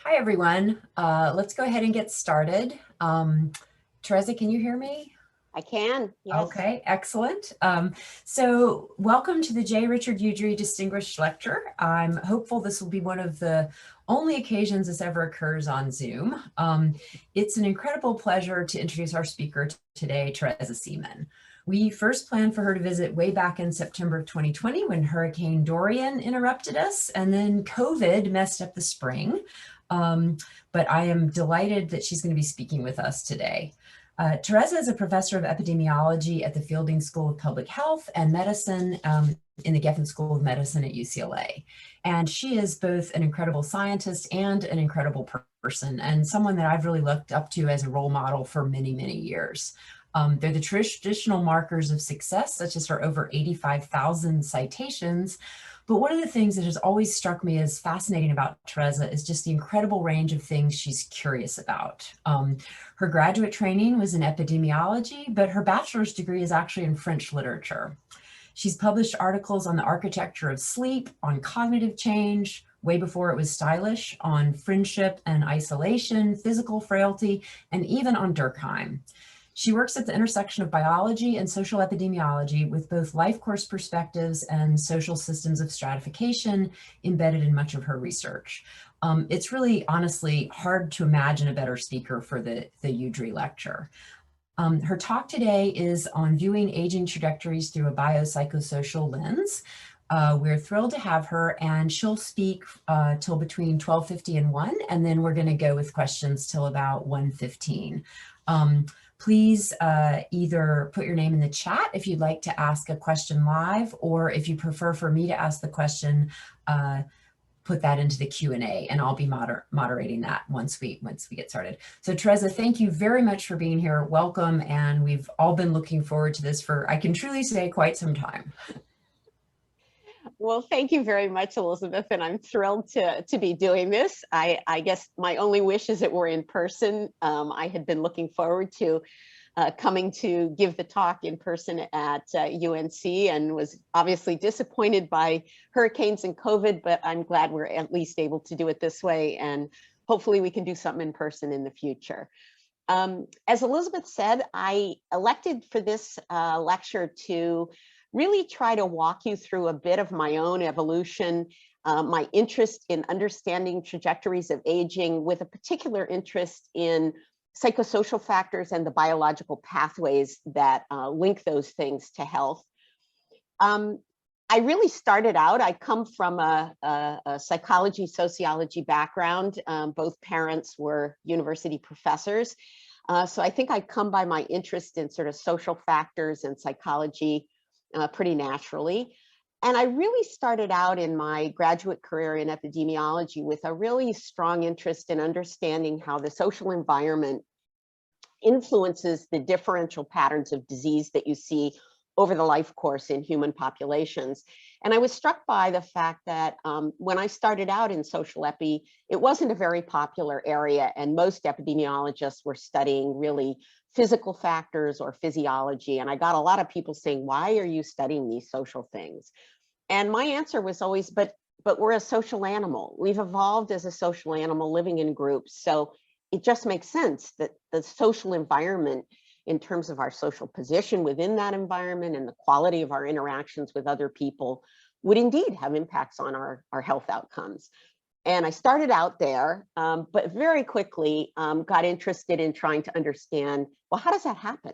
Hi, everyone. Let's go ahead and get started. Teresa, can you hear me? I can, yes. Okay, excellent. So welcome to the J. Richard Udry Distinguished Lecture. I'm hopeful this will be one of the only occasions this ever occurs on Zoom. It's an incredible pleasure to introduce our speaker today, Teresa Seeman. We first planned for her to visit way back in September of 2020 when Hurricane Dorian interrupted us, and then COVID messed up the spring. But I am delighted that she's going to be speaking with us today. Teresa is a professor of epidemiology at the Fielding School of Public Health and Medicine in the Geffen School of Medicine at UCLA. And she is both an incredible scientist and an incredible person, and someone that I've really looked up to as a role model for many, many years. They're the traditional markers of success, such as her over 85,000 citations. But one of the things that has always struck me as fascinating about Teresa is just the incredible range of things she's curious about. Her graduate training was in epidemiology, but her bachelor's degree is actually in French literature. She's published articles on the architecture of sleep, on cognitive change, way before it was stylish, on friendship and isolation, physical frailty, and even on Durkheim. She works at the intersection of biology and social epidemiology with both life course perspectives and social systems of stratification embedded in much of her research. It's really, honestly, hard to imagine a better speaker for the Udry lecture. Her talk today is on viewing aging trajectories through a biopsychosocial lens. We're thrilled to have her, and she'll speak till between 12:50 and 1, and then we're going to go with questions till about 1:15. Please either put your name in the chat if you'd like to ask a question live, or if you prefer for me to ask the question, put that into the Q&A, and I'll be moderating that once we get started. So Teresa, thank you very much for being here. Welcome, and we've all been looking forward to this for, I can truly say, quite some time. Well, thank you very much, Elizabeth, and I'm thrilled to be doing this. I guess my only wish is that we're in person. I had been looking forward to coming to give the talk in person at UNC, and was obviously disappointed by hurricanes and COVID, but I'm glad we're at least able to do it this way, and hopefully we can do something in person in the future. As Elizabeth said, I elected for this lecture to really try to walk you through a bit of my own evolution, my interest in understanding trajectories of aging, with a particular interest in psychosocial factors and the biological pathways that link those things to health. I really started out, I come from a psychology, sociology background. Both parents were university professors. So I think I come by my interest in sort of social factors and psychology pretty naturally. And I really started out in my graduate career in epidemiology with a really strong interest in understanding how the social environment influences the differential patterns of disease that you see over the life course in human populations. And I was struck by the fact that when I started out in social epi, it wasn't a very popular area, and most epidemiologists were studying really physical factors or physiology. And I got a lot of people saying, why are you studying these social things? And my answer was always, but we're a social animal. We've evolved as a social animal living in groups. So it just makes sense that the social environment, in terms of our social position within that environment and the quality of our interactions with other people, would indeed have impacts on our health outcomes. And I started out there, but very quickly got interested in trying to understand, well, how does that happen?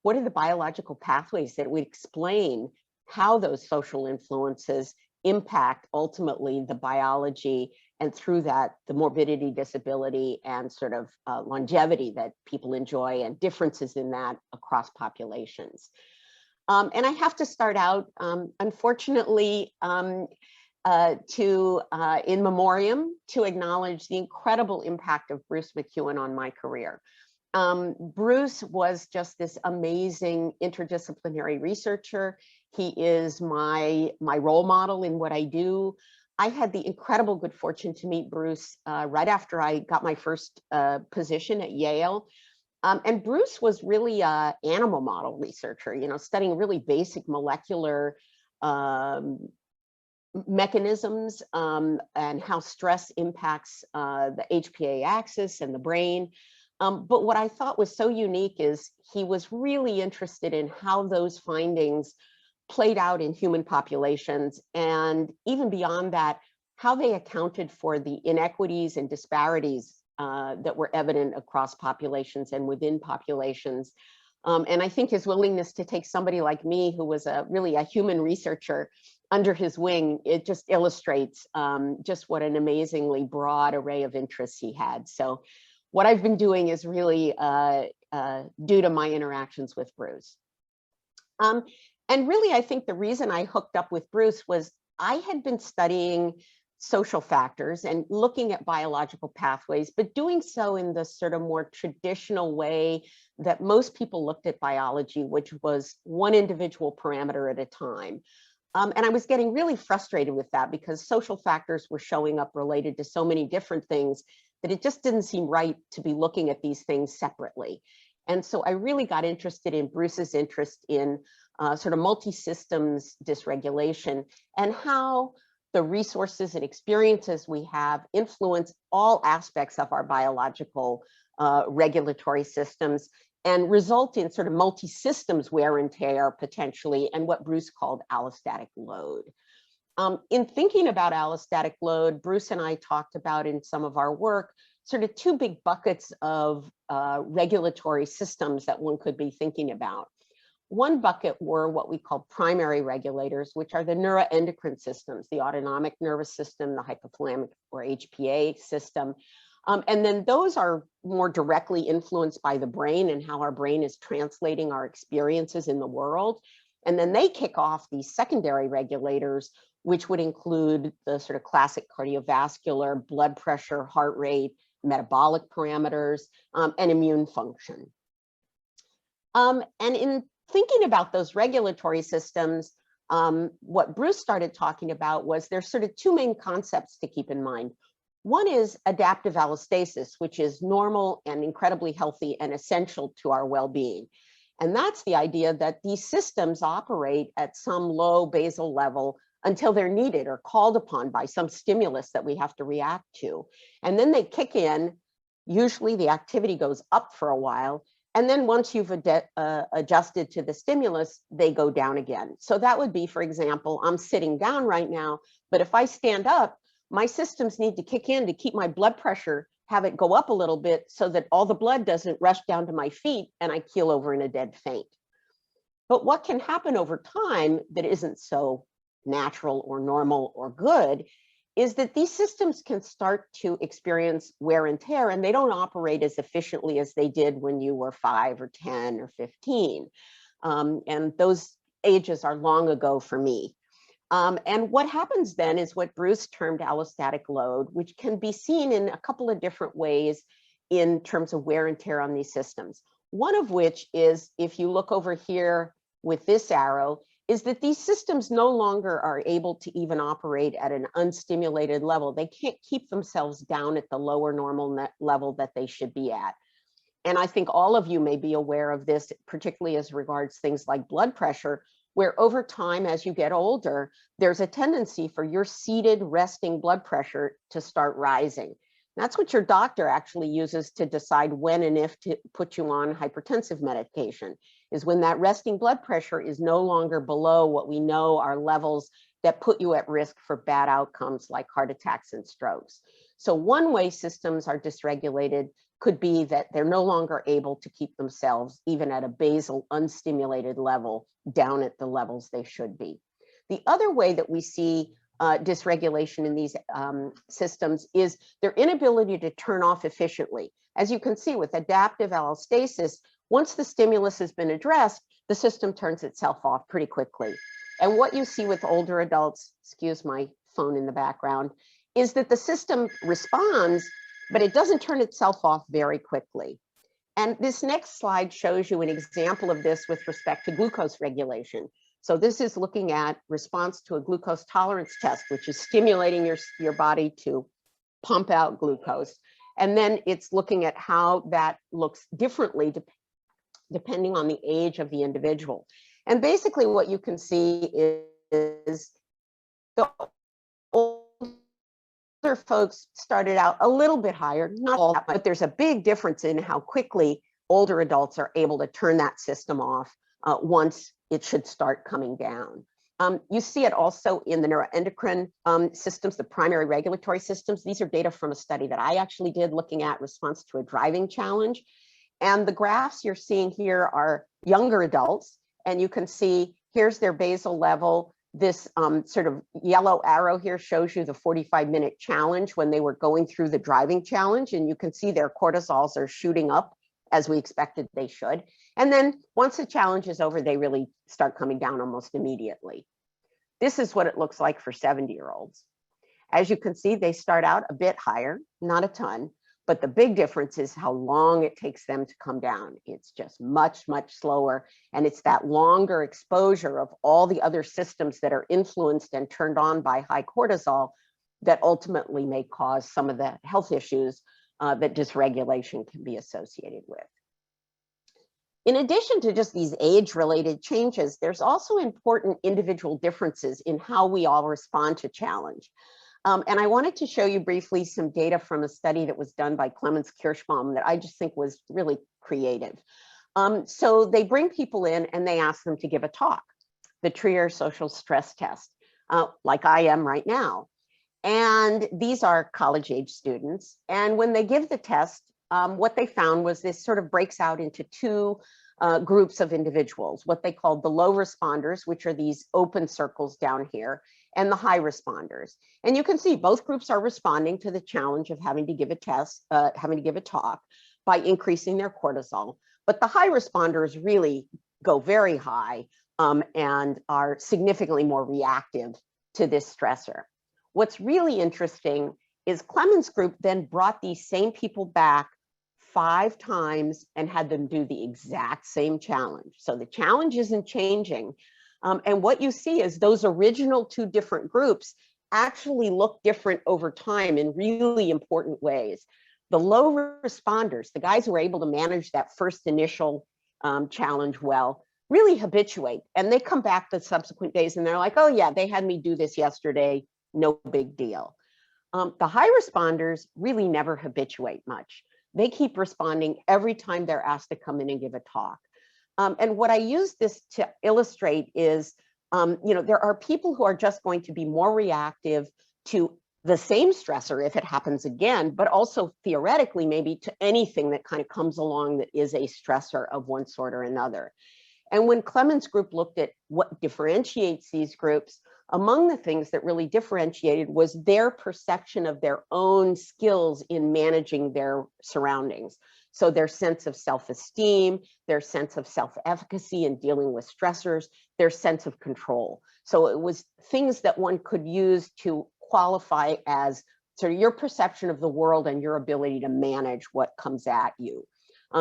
What are the biological pathways that would explain how those social influences impact ultimately the biology, and through that, the morbidity, disability, and sort of longevity that people enjoy, and differences in that across populations. And I have to start out, unfortunately, in memoriam, to acknowledge the incredible impact of Bruce McEwen on my career. Bruce was just this amazing interdisciplinary researcher. He is my role model in what I do. I had the incredible good fortune to meet Bruce right after I got my first position at Yale. And Bruce was really an animal model researcher, studying really basic molecular mechanisms and how stress impacts the HPA axis and the brain. But what I thought was so unique is he was really interested in how those findings played out in human populations, and even beyond that, how they accounted for the inequities and disparities that were evident across populations and within populations. And I think his willingness to take somebody like me, who was really a human researcher, under his wing, it just illustrates just what an amazingly broad array of interests he had. So what I've been doing is really due to my interactions with Bruce. And really, I think the reason I hooked up with Bruce was I had been studying social factors and looking at biological pathways, but doing so in the sort of more traditional way that most people looked at biology, which was one individual parameter at a time. And I was getting really frustrated with that because social factors were showing up related to so many different things that it just didn't seem right to be looking at these things separately. And so I really got interested in Bruce's interest in sort of multi-systems dysregulation and how the resources and experiences we have influence all aspects of our biological regulatory systems and result in sort of multi-systems wear and tear potentially, and what Bruce called allostatic load. In thinking about allostatic load, Bruce and I talked about in some of our work sort of two big buckets of regulatory systems that one could be thinking about. One bucket were what we call primary regulators, which are the neuroendocrine systems, the autonomic nervous system, the hypothalamic or HPA system. And then those are more directly influenced by the brain and how our brain is translating our experiences in the world. And then they kick off these secondary regulators, which would include the sort of classic cardiovascular, blood pressure, heart rate, metabolic parameters, and immune function. And in thinking about those regulatory systems, what Bruce started talking about was there's sort of two main concepts to keep in mind. One is adaptive allostasis, which is normal and incredibly healthy and essential to our well-being. And that's the idea that these systems operate at some low basal level until they're needed or called upon by some stimulus that we have to react to. And then they kick in, usually the activity goes up for a while, and then once you've adjusted to the stimulus, they go down again. So that would be, for example, I'm sitting down right now, but if I stand up, my systems need to kick in to keep my blood pressure, have it go up a little bit so that all the blood doesn't rush down to my feet and I keel over in a dead faint. But what can happen over time that isn't so natural or normal or good is that these systems can start to experience wear and tear, and they don't operate as efficiently as they did when you were 5 or 10 or 15. And those ages are long ago for me. And what happens then is what Bruce termed allostatic load, which can be seen in a couple of different ways in terms of wear and tear on these systems. One of which is, if you look over here with this arrow, is that these systems no longer are able to even operate at an unstimulated level. They can't keep themselves down at the lower normal level that they should be at. And I think all of you may be aware of this, particularly as regards things like blood pressure, where over time, as you get older, there's a tendency for your seated resting blood pressure to start rising. That's what your doctor actually uses to decide when and if to put you on hypertensive medication, is when that resting blood pressure is no longer below what we know are levels that put you at risk for bad outcomes like heart attacks and strokes. So one way systems are dysregulated could be that they're no longer able to keep themselves even at a basal unstimulated level down at the levels they should be. The other way that we see dysregulation in these systems is their inability to turn off efficiently. As you can see with adaptive allostasis, once the stimulus has been addressed, the system turns itself off pretty quickly. And what you see with older adults, excuse my phone in the background, is that the system responds, but it doesn't turn itself off very quickly. And this next slide shows you an example of this with respect to glucose regulation. So this is looking at response to a glucose tolerance test, which is stimulating your body to pump out glucose. And then it's looking at how that looks differently depending on the age of the individual. And basically what you can see is the older folks started out a little bit higher, not all that much, but there's a big difference in how quickly older adults are able to turn that system off once it should start coming down. You see it also in the neuroendocrine systems, the primary regulatory systems. These are data from a study that I actually did looking at response to a driving challenge. And the graphs you're seeing here are younger adults, and you can see here's their basal level. This sort of yellow arrow here shows you the 45-minute challenge when they were going through the driving challenge, and you can see their cortisols are shooting up as we expected they should. And then once the challenge is over, they really start coming down almost immediately. This is what it looks like for 70-year-olds. As you can see, they start out a bit higher, not a ton, but the big difference is how long it takes them to come down. It's just much, much slower. And it's that longer exposure of all the other systems that are influenced and turned on by high cortisol that ultimately may cause some of the health issues that dysregulation can be associated with. In addition to just these age-related changes, there's also important individual differences in how we all respond to challenge. And I wanted to show you briefly some data from a study that was done by Clemens Kirschbaum that I just think was really creative. So they bring people in and they ask them to give a talk, the Trier social stress test, like I am right now. And these are college-age students. And when they give the test, what they found was this sort of breaks out into two groups of individuals, what they called the low responders, which are these open circles down here, and the high responders. And you can see both groups are responding to the challenge of having to give a test, having to give a talk by increasing their cortisol. But the high responders really go very high and are significantly more reactive to this stressor. What's really interesting is Clemens' group then brought these same people back 5 times and had them do the exact same challenge. So the challenge isn't changing. And what you see is those original 2 different groups actually look different over time in really important ways. The low responders, the guys who are able to manage that first initial challenge well, really habituate. And they come back the subsequent days and they're like, oh yeah, they had me do this yesterday, no big deal. The high responders really never habituate much. They keep responding every time they're asked to come in and give a talk. And what I use this to illustrate is, there are people who are just going to be more reactive to the same stressor if it happens again, but also theoretically maybe to anything that kind of comes along that is a stressor of one sort or another. And when Clemens' group looked at what differentiates these groups, among the things that really differentiated was their perception of their own skills in managing their surroundings. So their sense of self-esteem, their sense of self-efficacy in dealing with stressors, their sense of control. So it was things that one could use to qualify as sort of your perception of the world and your ability to manage what comes at you.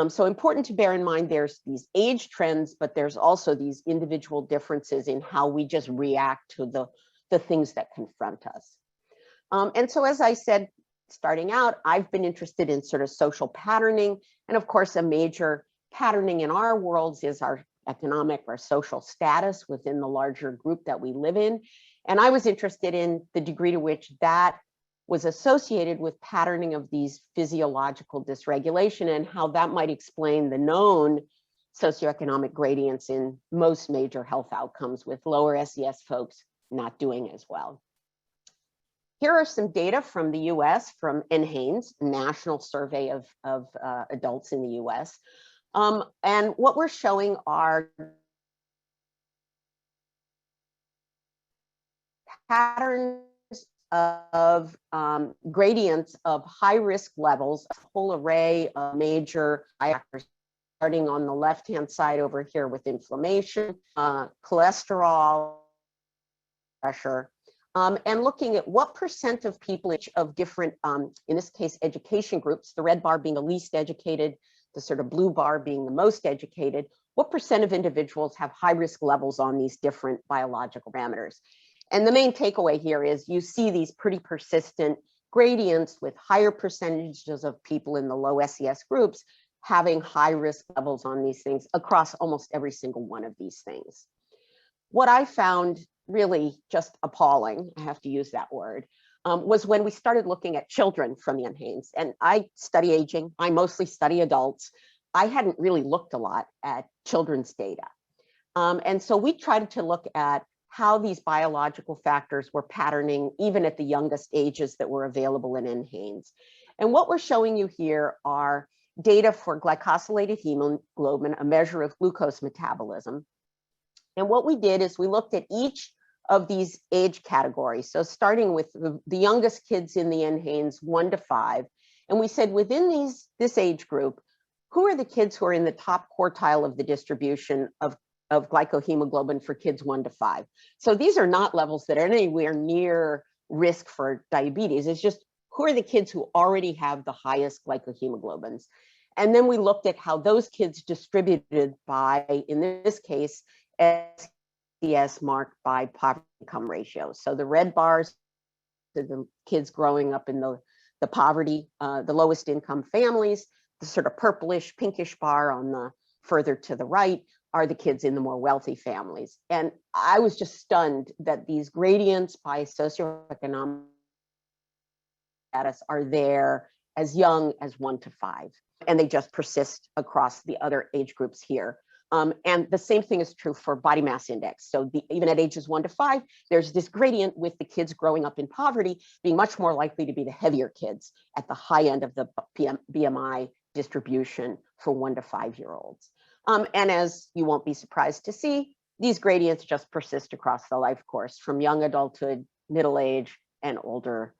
So important to bear in mind, there's these age trends, but there's also these individual differences in how we just react to the things that confront us. And so, as I said, starting out, I've been interested in sort of social patterning. And of course, a major patterning in our worlds is our economic or social status within the larger group that we live in. And I was interested in the degree to which that was associated with patterning of these physiological dysregulation and how that might explain the known socioeconomic gradients in most major health outcomes, with lower SES folks not doing as well. Here are some data from the US from NHANES, National Survey of Adults in the US. And what we're showing are patterns of gradients of high risk levels, a whole array of major factors, starting on the left-hand side over here with inflammation, cholesterol, pressure, and looking at what % of people of different, in this case, education groups, the red bar being the least educated, the sort of blue bar being the most educated, what % of individuals have high risk levels on these different biological parameters. And the main takeaway here is you see these pretty persistent gradients with higher percentages of people in the low SES groups having high risk levels on these things across almost every single one of these things. What I found really just appalling, I have to use that word, was when we started looking at children from the NHANES. And I study aging, I mostly study adults. I hadn't really looked a lot at children's data. And so we tried to look at how these biological factors were patterning even at the youngest ages that were available in NHANES. And what we're showing you here are data for glycosylated hemoglobin, a measure of glucose metabolism. And what we did is we looked at each of these age categories. So starting with the youngest kids in the NHANES, 1 to 5. And we said within this age group, who are the kids who are in the top quartile of the distribution of glycohemoglobin for kids 1 to 5. So these are not levels that are anywhere near risk for diabetes. It's just who are the kids who already have the highest glycohemoglobins. And then we looked at how those kids distributed by, in this case, SDS marked by poverty income ratio. So the red bars are the kids growing up in the poverty, the lowest income families. The sort of purplish, pinkish bar on the further to the right are the kids in the more wealthy families. And I was just stunned that these gradients by socioeconomic status are there as young as 1 to 5. And they just persist across the other age groups here. And the same thing is true for body mass index. So even at ages 1 to 5, there's this gradient with the kids growing up in poverty being much more likely to be the heavier kids at the high end of the BMI distribution for 1 to 5-year-olds. And as you won't be surprised to see, these gradients just persist across the life course from young adulthood, middle age, and older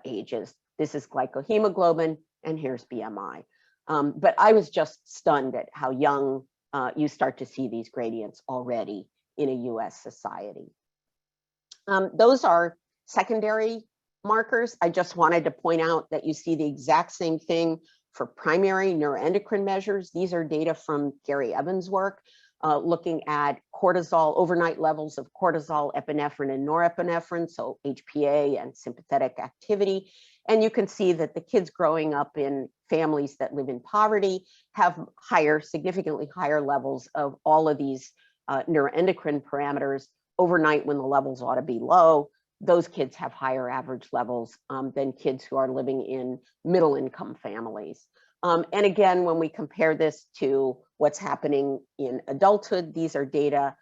ages. This is glycohemoglobin, and here's BMI. But I was just stunned at how young you start to see these gradients already in a US society. Those are secondary markers. I just wanted to point out that you see the exact same thing for primary neuroendocrine measures. These are data from Gary Evans' work, looking at cortisol, overnight levels of cortisol, epinephrine, and norepinephrine, so HPA and sympathetic activity. And you can see that the kids growing up in families that live in poverty have higher, significantly higher levels of all of these neuroendocrine parameters overnight when the levels ought to be low. Those kids have higher average levels than kids who are living in middle income families. And again, when we compare this to what's happening in adulthood, these are data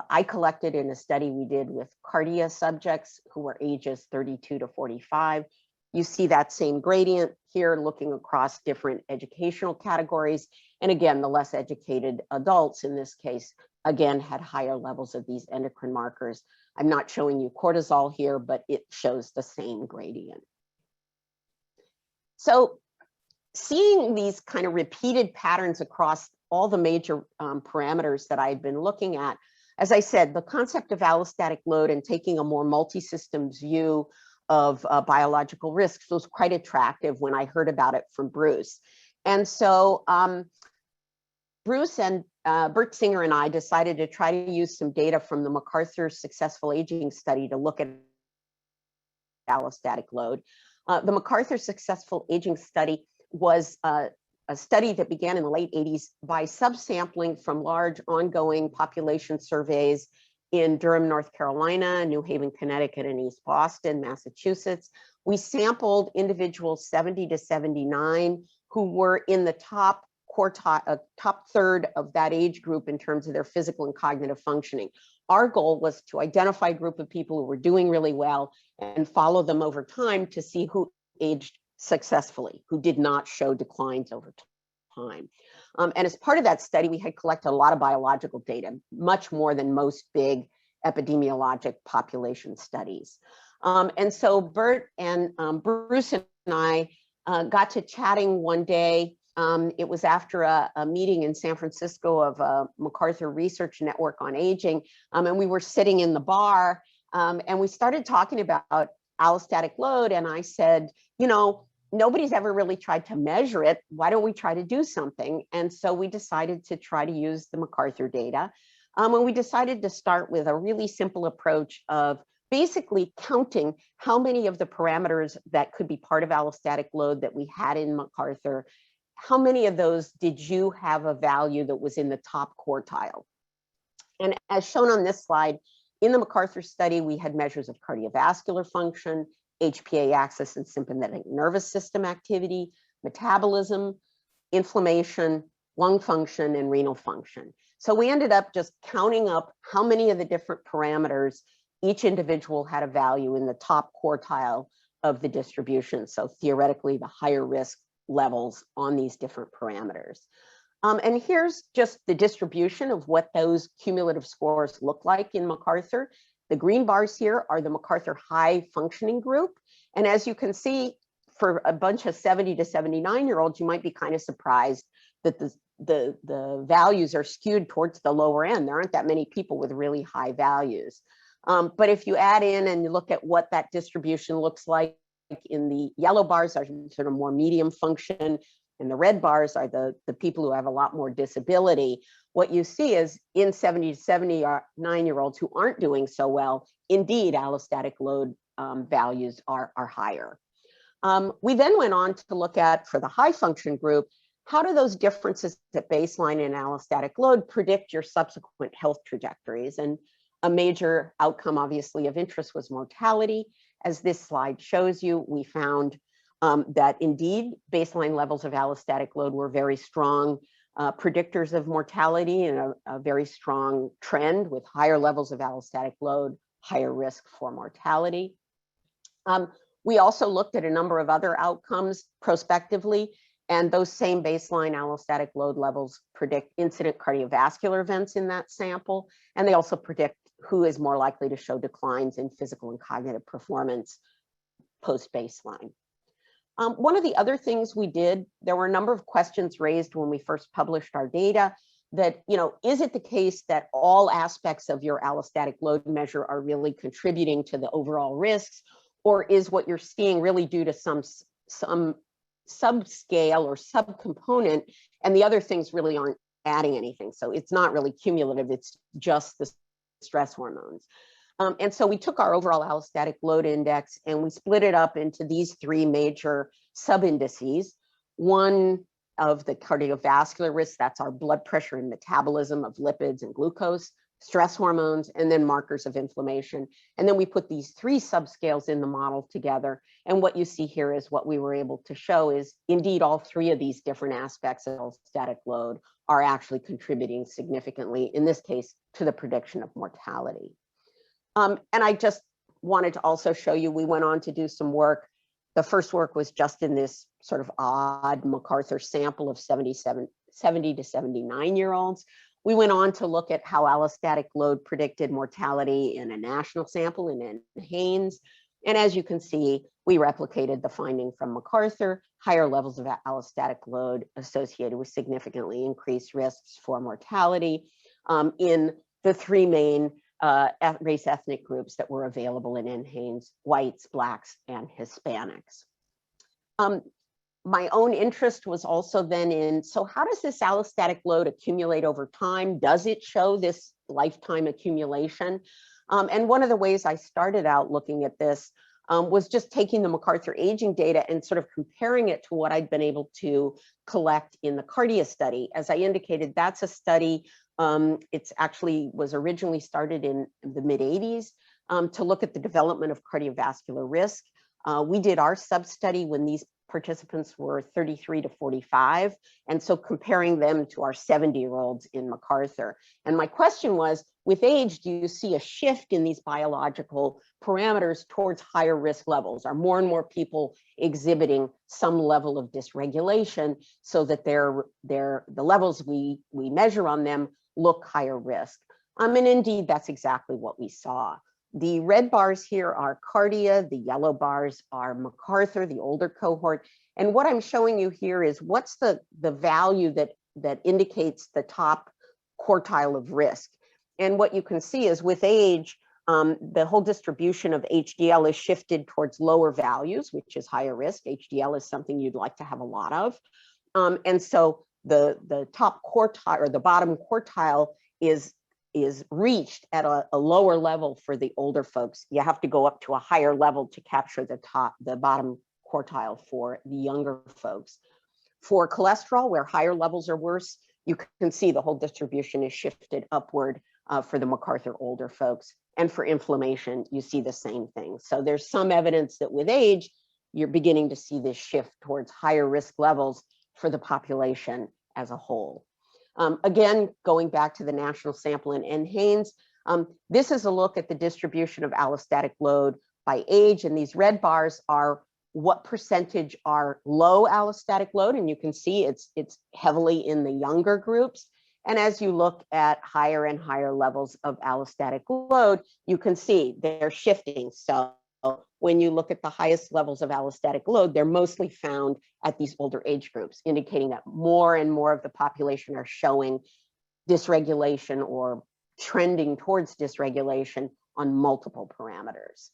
I collected in a study we did with cardia subjects who were ages 32 to 45. You see that same gradient here looking across different educational categories. And again, the less educated adults in this case, again, had higher levels of these endocrine markers. I'm not showing you cortisol here, but it shows the same gradient. So seeing these kind of repeated patterns across all the major parameters that I've been looking at, as I said, the concept of allostatic load and taking a more multi-systems view of biological risks was quite attractive when I heard about it from Bruce. And so Bruce and Bert Singer and I decided to try to use some data from the MacArthur Successful Aging Study to look at allostatic load. The MacArthur Successful Aging Study was a study that began in the late 80s by subsampling from large ongoing population surveys in Durham, North Carolina, New Haven, Connecticut, and East Boston, Massachusetts. We sampled individuals 70 to 79 who were in the top quartile, top third of that age group in terms of their physical and cognitive functioning. Our goal was to identify a group of people who were doing really well and follow them over time to see who aged successfully, who did not show declines over time. And as part of that study, we had collected a lot of biological data, much more than most big epidemiologic population studies. And so Bert and Bruce and I got to chatting one day. It was after a meeting in San Francisco of a MacArthur Research Network on Aging. And we were sitting in the bar and we started talking about allostatic load. And I said, you know, nobody's ever really tried to measure it. Why don't we try to do something? And so we decided to try to use the MacArthur data. And we decided to start with a really simple approach of basically counting how many of the parameters that could be part of allostatic load that we had in MacArthur, how many of those did you have a value that was in the top quartile? And as shown on this slide, In the MacArthur study, we had measures of cardiovascular function, HPA axis and sympathetic nervous system activity, metabolism, inflammation, lung function, and renal function. So we ended up just counting up how many of the different parameters each individual had a value in the top quartile of the distribution. So theoretically, the higher risk levels on these different parameters. And here's just the distribution of what those cumulative scores look like in MacArthur. The green bars here are the MacArthur high functioning group. And as you can see, for a bunch of 70 to 79-year-olds, you might be kind of surprised that the values are skewed towards the lower end. There aren't that many people with really high values. But if you add in and you look at what that distribution looks like, in the yellow bars are sort of more medium function, and the red bars are the people who have a lot more disability. What you see is in 70 to 79-year-olds who aren't doing so well, indeed, allostatic load values are higher. We then went on to look at, for the high function group, how do those differences at baseline in allostatic load predict your subsequent health trajectories? And a major outcome, obviously, of interest was mortality. As this slide shows you, we found that indeed baseline levels of allostatic load were very strong predictors of mortality, and a very strong trend with higher levels of allostatic load, higher risk for mortality. We also looked at a number of other outcomes prospectively, and those same baseline allostatic load levels predict incident cardiovascular events in that sample, and they also predict who is more likely to show declines in physical and cognitive performance post-baseline. One of the other things we did, there were a number of questions raised when we first published our data that, is it the case that all aspects of your allostatic load measure are really contributing to the overall risks, or is what you're seeing really due to some subscale or subcomponent, and the other things really aren't adding anything? So it's not really cumulative, it's just the stress hormones. And so we took our overall allostatic load index and we split it up into these three major sub-indices. One of the cardiovascular risk, that's our blood pressure and metabolism of lipids and glucose, stress hormones, and then markers of inflammation. And then we put these three subscales in the model together. And what you see here is what we were able to show is indeed all three of these different aspects of allostatic load are actually contributing significantly, in this case, to the prediction of mortality. And I just wanted to also show you, we went on to do some work. The first work was just in this sort of odd MacArthur sample of 70 to 79-year-olds. We went on to look at how allostatic load predicted mortality in a national sample in NHANES. And as you can see, we replicated the finding from MacArthur, higher levels of allostatic load associated with significantly increased risks for mortality in the three main race ethnic groups that were available in NHANES: whites, blacks, and Hispanics. My own interest was also then in, so how does this allostatic load accumulate over time? Does it show this lifetime accumulation? And one of the ways I started out looking at this was just taking the MacArthur aging data and sort of comparing it to what I'd been able to collect in the CARDIA study. As I indicated, that's a study, it's actually was originally started in the mid-80s to look at the development of cardiovascular risk. We did our sub-study when these participants were 33 to 45, and so comparing them to our 70-year-olds in MacArthur. And my question was, with age, do you see a shift in these biological parameters towards higher risk levels? Are more and more people exhibiting some level of dysregulation so that the levels we measure on them look higher risk? And indeed, that's exactly what we saw. The red bars here are CARDIA, the yellow bars are MacArthur, the older cohort. And what I'm showing you here is what's the value that indicates the top quartile of risk. And what you can see is with age, the whole distribution of HDL is shifted towards lower values, which is higher risk. HDL is something you'd like to have a lot of. And so the top quartile or the bottom quartile is reached at a lower level for the older folks. You have to go up to a higher level to capture the bottom quartile for the younger folks. For cholesterol, where higher levels are worse, you can see the whole distribution is shifted upward for the MacArthur older folks. And for inflammation, you see the same thing. So there's some evidence that with age, you're beginning to see this shift towards higher risk levels for the population as a whole. Again, going back to the national sample in NHANES, this is a look at the distribution of allostatic load by age, and these red bars are what percentage are low allostatic load, and you can see it's heavily in the younger groups. And as you look at higher and higher levels of allostatic load, you can see they're shifting. So when you look at the highest levels of allostatic load, they're mostly found at these older age groups, indicating that more and more of the population are showing dysregulation or trending towards dysregulation on multiple parameters.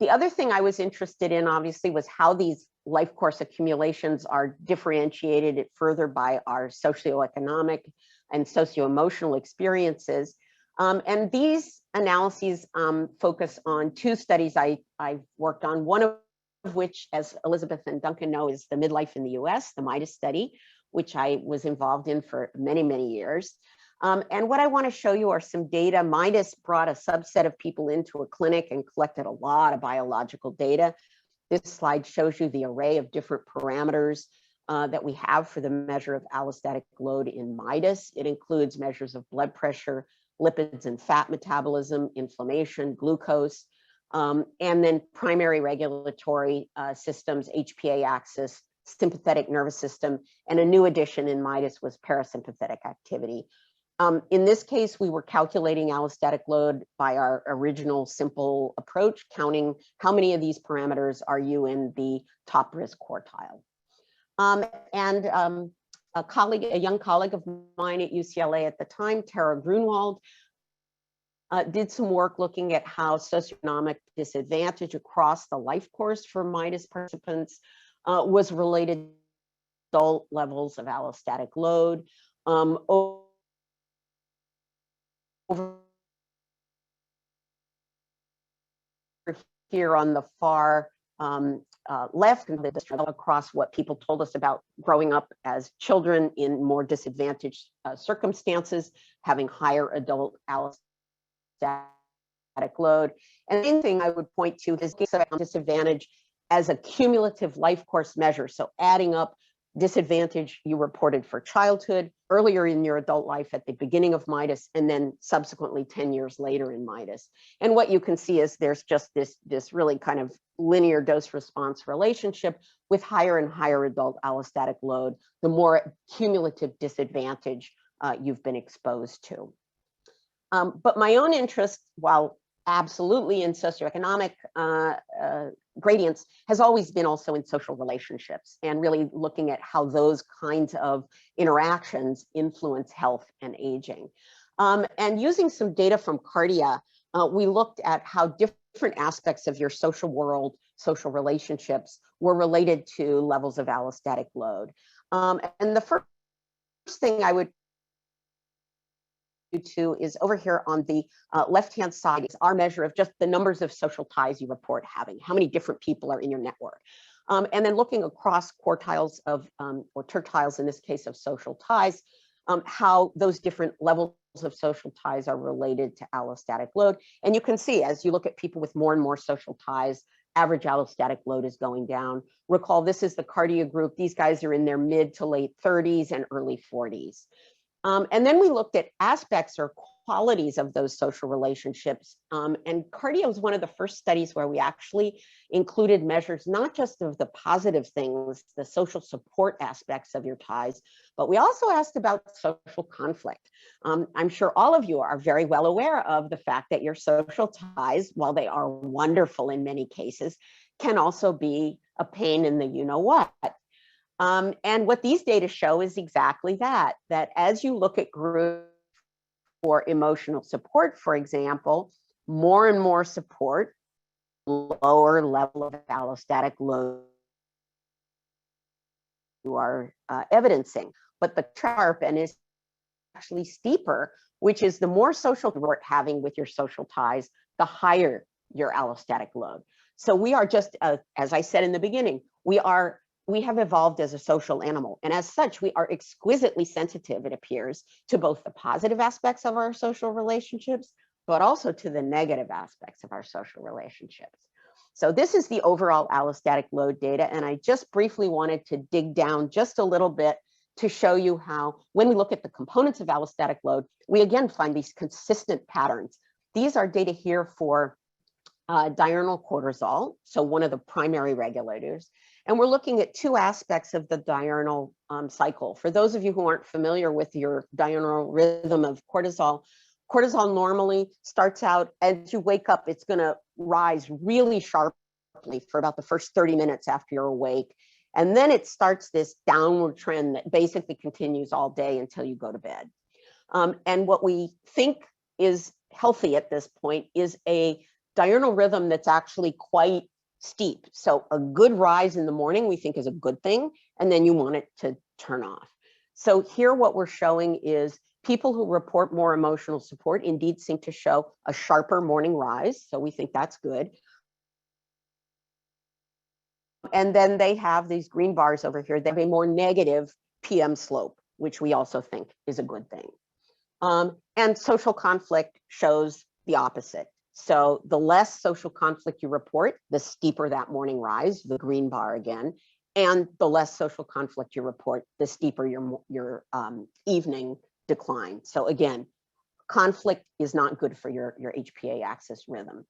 The other thing I was interested in, obviously, was how these life course accumulations are differentiated further by our socioeconomic and socio-emotional experiences. And these analyses focus on two studies I've worked on, one of which, as Elizabeth and Duncan know, is the Midlife in the US, the MIDAS study, which I was involved in for many, many years. And what I want to show you are some data. MIDAS brought a subset of people into a clinic and collected a lot of biological data. This slide shows you the array of different parameters that we have for the measure of allostatic load in MIDAS. It includes measures of blood pressure, lipids and fat metabolism, inflammation, glucose, and then primary regulatory systems, HPA axis, sympathetic nervous system, and a new addition in MIDAS was parasympathetic activity. In this case, we were calculating allostatic load by our original simple approach, counting how many of these parameters are you in the top risk quartile. A young colleague of mine at UCLA at the time, Tara Grunwald, did some work looking at how socioeconomic disadvantage across the life course for MIDAS participants was related to adult levels of allostatic load. Over here on the far left, across what people told us about growing up as children in more disadvantaged circumstances, having higher adult allostatic load. And the main thing I would point to is disadvantage as a cumulative life course measure. So adding up disadvantage you reported for childhood, earlier in your adult life at the beginning of MIDAS, and then subsequently 10 years later in MIDAS. And what you can see is there's just this really kind of linear dose response relationship with higher and higher adult allostatic load, the more cumulative disadvantage you've been exposed to. But my own interest, while absolutely in socioeconomic gradients, has always been also in social relationships and really looking at how those kinds of interactions influence health and aging. And using some data from Cardia, we looked at how different aspects of your social world, social relationships were related to levels of allostatic load. And the first thing I would to is over here on the left-hand side is our measure of just the numbers of social ties you report having, how many different people are in your network. And then looking across quartiles of, or tertiles in this case of social ties, how those different levels of social ties are related to allostatic load. And you can see as you look at people with more and more social ties, average allostatic load is going down. Recall, this is the Cardia group. These guys are in their mid to late 30s and early 40s. And then we looked at aspects or qualities of those social relationships. And Cardia was one of the first studies where we actually included measures, not just of the positive things, the social support aspects of your ties, but we also asked about social conflict. I'm sure all of you are very well aware of the fact that your social ties, while they are wonderful in many cases, can also be a pain in the you-know-what. And what these data show is exactly that as you look at groups for emotional support, for example, more and more support, lower level of allostatic load you are evidencing. But the sharp and is actually steeper, which is the more social support having with your social ties, the higher your allostatic load. So we are just, as I said in the beginning, we have evolved as a social animal. And as such, we are exquisitely sensitive, it appears, to both the positive aspects of our social relationships, but also to the negative aspects of our social relationships. So this is the overall allostatic load data, and I just briefly wanted to dig down just a little bit to show you how, when we look at the components of allostatic load, we again find these consistent patterns. These are data here for diurnal cortisol, so one of the primary regulators. And we're looking at two aspects of the diurnal cycle. For those of you who aren't familiar with your diurnal rhythm of cortisol, cortisol normally starts out as you wake up, it's going to rise really sharply for about the first 30 minutes after you're awake. And then it starts this downward trend that basically continues all day until you go to bed. And what we think is healthy at this point is a diurnal rhythm that's actually quite steep. So a good rise in the morning we think is a good thing, and then you want it to turn off. So here what we're showing is people who report more emotional support indeed seem to show a sharper morning rise. So we think that's good. And then they have these green bars over here. They have a more negative PM slope, which we also think is a good thing. And social conflict shows the opposite. So the less social conflict you report, the steeper that morning rise, the green bar again, and the less social conflict you report, the steeper your evening decline. So again, conflict is not good for your HPA axis rhythm.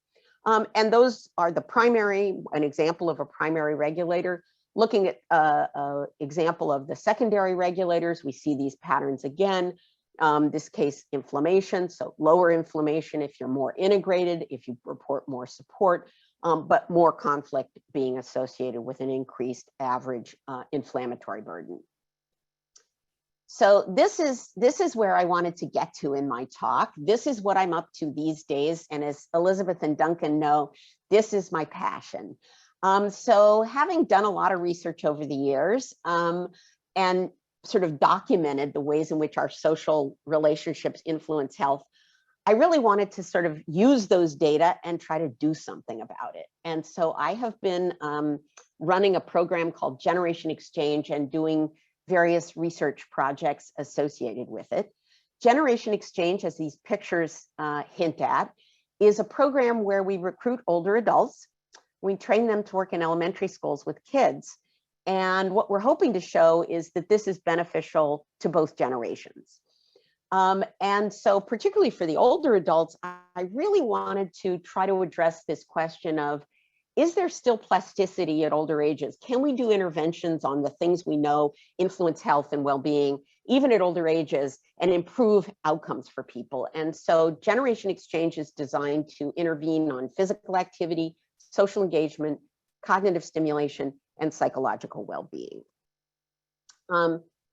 And those are the primary, an example of a primary regulator. Looking at an example of the secondary regulators, we see these patterns again. This case, inflammation, so lower inflammation if you're more integrated, if you report more support, but more conflict being associated with an increased average inflammatory burden. So this is where I wanted to get to in my talk. This is what I'm up to these days. And as Elizabeth and Duncan know, this is my passion. So having done a lot of research over the years and sort of documented the ways in which our social relationships influence health, I really wanted to sort of use those data and try to do something about it. And so I have been running a program called Generation Exchange and doing various research projects associated with it. Generation Exchange, as these pictures hint at, is a program where we recruit older adults. We train them to work in elementary schools with kids. And what we're hoping to show is that this is beneficial to both generations. And so particularly for the older adults, I really wanted to try to address this question of, is there still plasticity at older ages? Can we do interventions on the things we know influence health and well-being, even at older ages, and improve outcomes for people? And so Generation Exchange is designed to intervene on physical activity, social engagement, cognitive stimulation, and psychological well-being.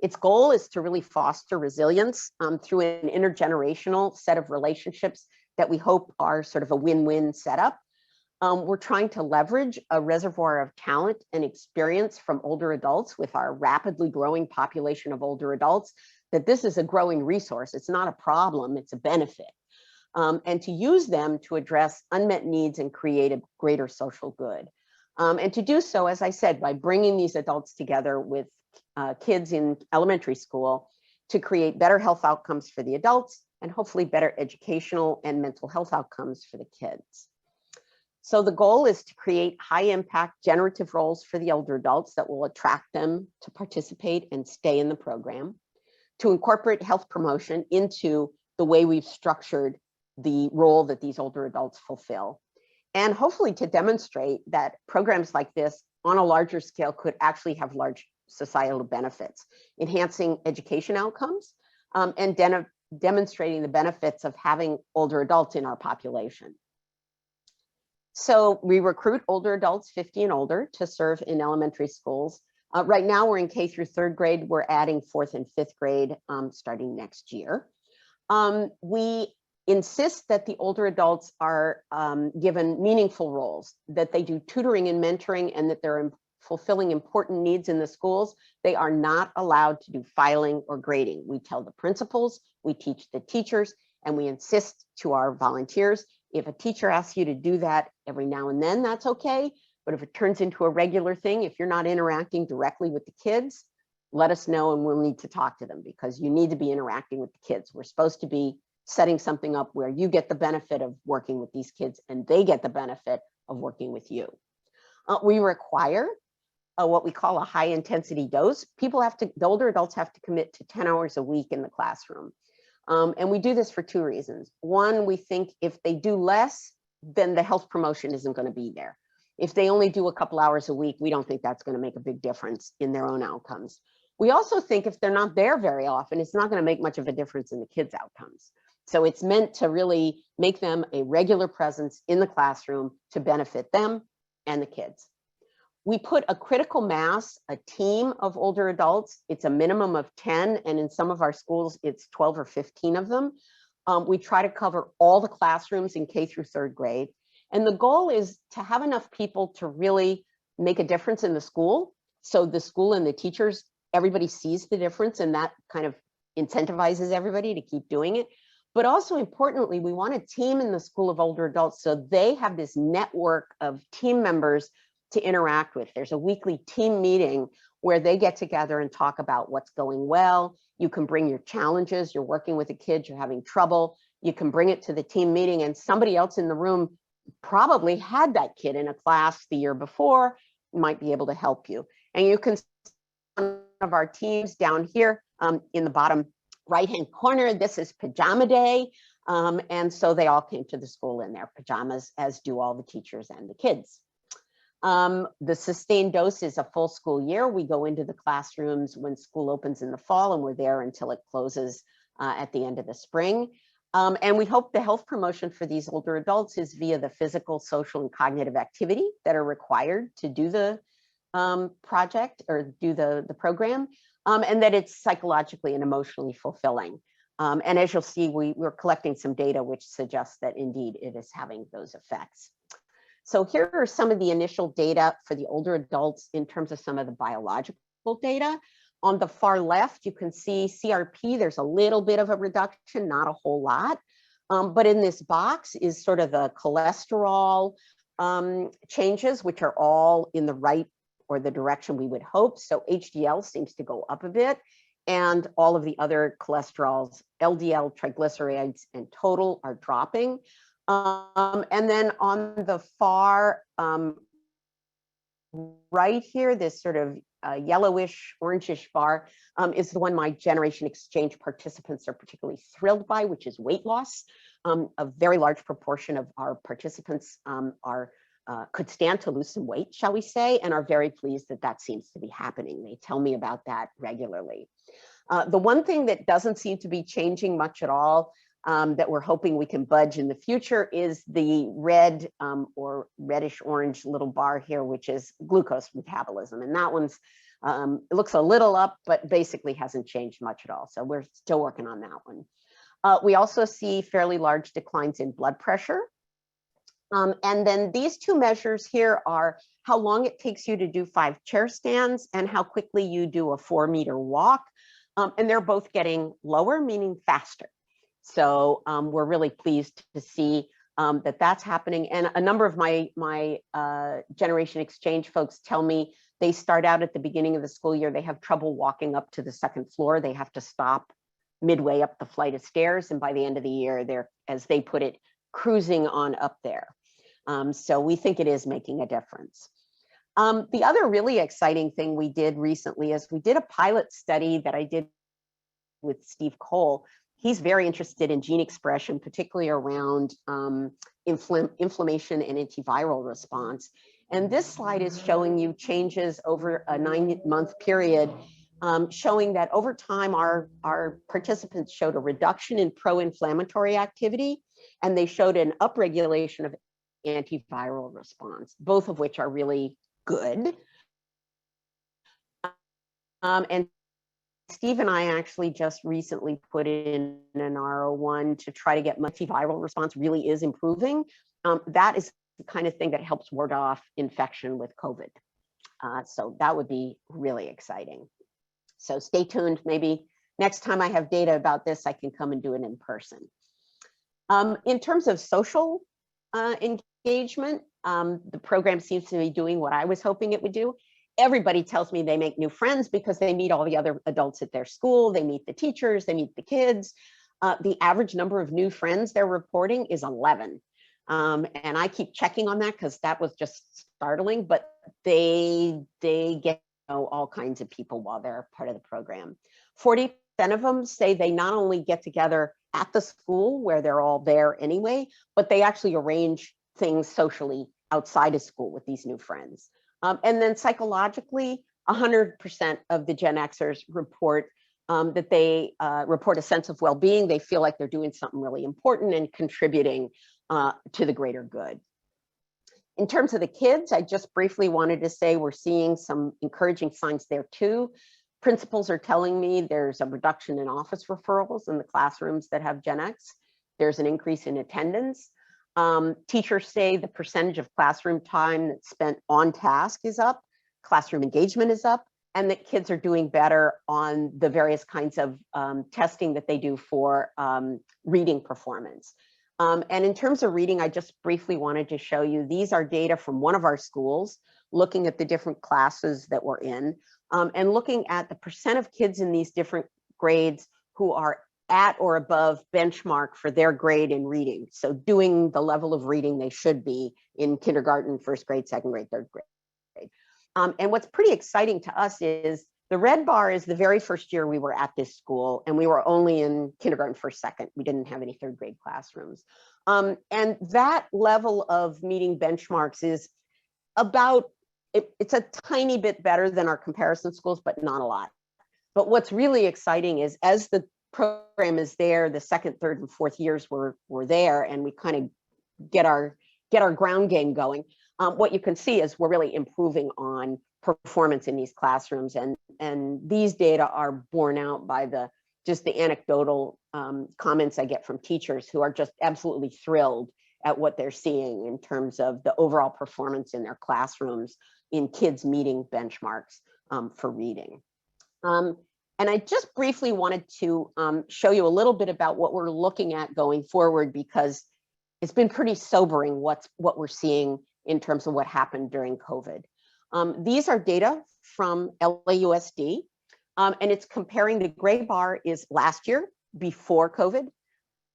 Its goal is to really foster resilience through an intergenerational set of relationships that we hope are sort of a win-win setup. We're trying to leverage a reservoir of talent and experience from older adults with our rapidly growing population of older adults, that this is a growing resource. It's not a problem, it's a benefit. And to use them to address unmet needs and create a greater social good. And to do so, as I said, by bringing these adults together with kids in elementary school to create better health outcomes for the adults and hopefully better educational and mental health outcomes for the kids. So the goal is to create high impact generative roles for the older adults that will attract them to participate and stay in the program, to incorporate health promotion into the way we've structured the role that these older adults fulfill, and hopefully to demonstrate that programs like this on a larger scale could actually have large societal benefits, enhancing education outcomes and demonstrating the benefits of having older adults in our population. So we recruit older adults 50 and older to serve in elementary schools. Right now we're in K through 3rd grade. We're adding 4th and 5th grade starting next year. We insist that the older adults are given meaningful roles, that they do tutoring and mentoring, and that they're fulfilling important needs in the schools. They are not allowed to do filing or grading. We tell the principals, we teach the teachers, and we insist to our volunteers, if a teacher asks you to do that every now and then, that's okay. But if it turns into a regular thing, if you're not interacting directly with the kids, let us know and we'll need to talk to them, because you need to be interacting with the kids. We're supposed to be setting something up where you get the benefit of working with these kids and they get the benefit of working with you. We require what we call a high intensity dose. The older adults have to commit to 10 hours a week in the classroom. And we do this for two reasons. One, we think if they do less, then the health promotion isn't going to be there. If they only do a couple hours a week, we don't think that's going to make a big difference in their own outcomes. We also think if they're not there very often, it's not going to make much of a difference in the kids' outcomes. So it's meant to really make them a regular presence in the classroom to benefit them and the kids. We put a critical mass, a team of older adults. It's a minimum of 10, and in some of our schools, it's 12 or 15 of them. We try to cover all the classrooms in K through third grade. And the goal is to have enough people to really make a difference in the school. So the school and the teachers, everybody sees the difference, and that kind of incentivizes everybody to keep doing it. But also importantly, we want a team in the School of Older Adults so they have this network of team members to interact with. There's a weekly team meeting where they get together and talk about what's going well. You can bring your challenges. You're working with a kid, you're having trouble. You can bring it to the team meeting, and somebody else in the room probably had that kid in a class the year before, might be able to help you. And you can see one of our teams down here in the bottom right-hand corner. This is pajama day. And so they all came to the school in their pajamas, as do all the teachers and the kids. The sustained dose is a full school year. We go into the classrooms when school opens in the fall, and we're there until it closes at the end of the spring. And we hope the health promotion for these older adults is via the physical, social, and cognitive activity that are required to do the project or do the program, and that it's psychologically and emotionally fulfilling. And as you'll see, we're collecting some data which suggests that indeed it is having those effects. So here are some of the initial data for the older adults in terms of some of the biological data. On the far left, you can see CRP, there's a little bit of a reduction, not a whole lot. But in this box is sort of the cholesterol changes, which are all in the right or the direction we would hope. So HDL seems to go up a bit, and all of the other cholesterols, LDL, triglycerides, and total are dropping. And then on the far right here, this sort of yellowish, orangish bar is the one my generation exchange participants are particularly thrilled by, which is weight loss. A very large proportion of our participants could stand to lose some weight, shall we say, and are very pleased that that seems to be happening. They tell me about that regularly. The one thing that doesn't seem to be changing much at all that we're hoping we can budge in the future is the red or reddish orange little bar here, which is glucose metabolism. And that one's, it looks a little up, but basically hasn't changed much at all. So we're still working on that one. We also see fairly large declines in blood pressure. And then these two measures here are how long it takes you to do 5 chair stands and how quickly you do a 4-meter walk. And they're both getting lower, meaning faster. So we're really pleased to see that that's happening. And a number of my generation exchange folks tell me they start out at the beginning of the school year, they have trouble walking up to the 2nd floor. They have to stop midway up the flight of stairs. And by the end of the year, they're, as they put it, cruising on up there. So we think it is making a difference. The other really exciting thing we did recently is we did a pilot study that I did with Steve Cole. He's very interested in gene expression, particularly around inflammation and antiviral response. And this slide is showing you changes over a 9-month period, showing that over time, our participants showed a reduction in pro-inflammatory activity, and they showed an upregulation of antiviral response, both of which are really good. And Steve and I actually just recently put in an R01 to try to get antiviral response really is improving. That is the kind of thing that helps ward off infection with COVID. So that would be really exciting. So stay tuned. Maybe next time I have data about this, I can come and do it in person. In terms of social engagement, the program seems to be doing what I was hoping it would do. Everybody tells me they make new friends because they meet all the other adults at their school, they meet the teachers, they meet the kids. The average number of new friends they're reporting is 11. And I keep checking on that because that was just startling, but they get to know all kinds of people while they're part of the program. 40% of them say they not only get together at the school where they're all there anyway, but they actually arrange things socially outside of school with these new friends. And then psychologically, 100% of the Gen Xers report that they report a sense of well-being. They feel like they're doing something really important and contributing to the greater good. In terms of the kids, I just briefly wanted to say we're seeing some encouraging signs there too. Principals are telling me there's a reduction in office referrals in the classrooms that have Gen X. There's an increase in attendance. Teachers say the percentage of classroom time that's spent on task is up, classroom engagement is up, and that kids are doing better on the various kinds of testing that they do for reading performance. And in terms of reading, I just briefly wanted to show you, these are data from one of our schools, looking at the different classes that we're in, and looking at the percent of kids in these different grades who are at or above benchmark for their grade in reading. So doing the level of reading they should be in kindergarten, first grade, second grade, third grade. And what's pretty exciting to us is the red bar is the very first year we were at this school, and we were only in kindergarten, first, second. We didn't have any third grade classrooms. And that level of meeting benchmarks is about, it's a tiny bit better than our comparison schools, but not a lot. But what's really exciting is as the program is there, the second, third, and fourth years were there, and we kind of get our ground game going. What you can see is we're really improving on performance in these classrooms, and these data are borne out by just the anecdotal comments I get from teachers who are just absolutely thrilled at what they're seeing in terms of the overall performance in their classrooms in kids meeting benchmarks for reading. And I just briefly wanted to show you a little bit about what we're looking at going forward, because it's been pretty sobering what we're seeing in terms of what happened during COVID. These are data from LAUSD, and it's comparing, the gray bar is last year before COVID.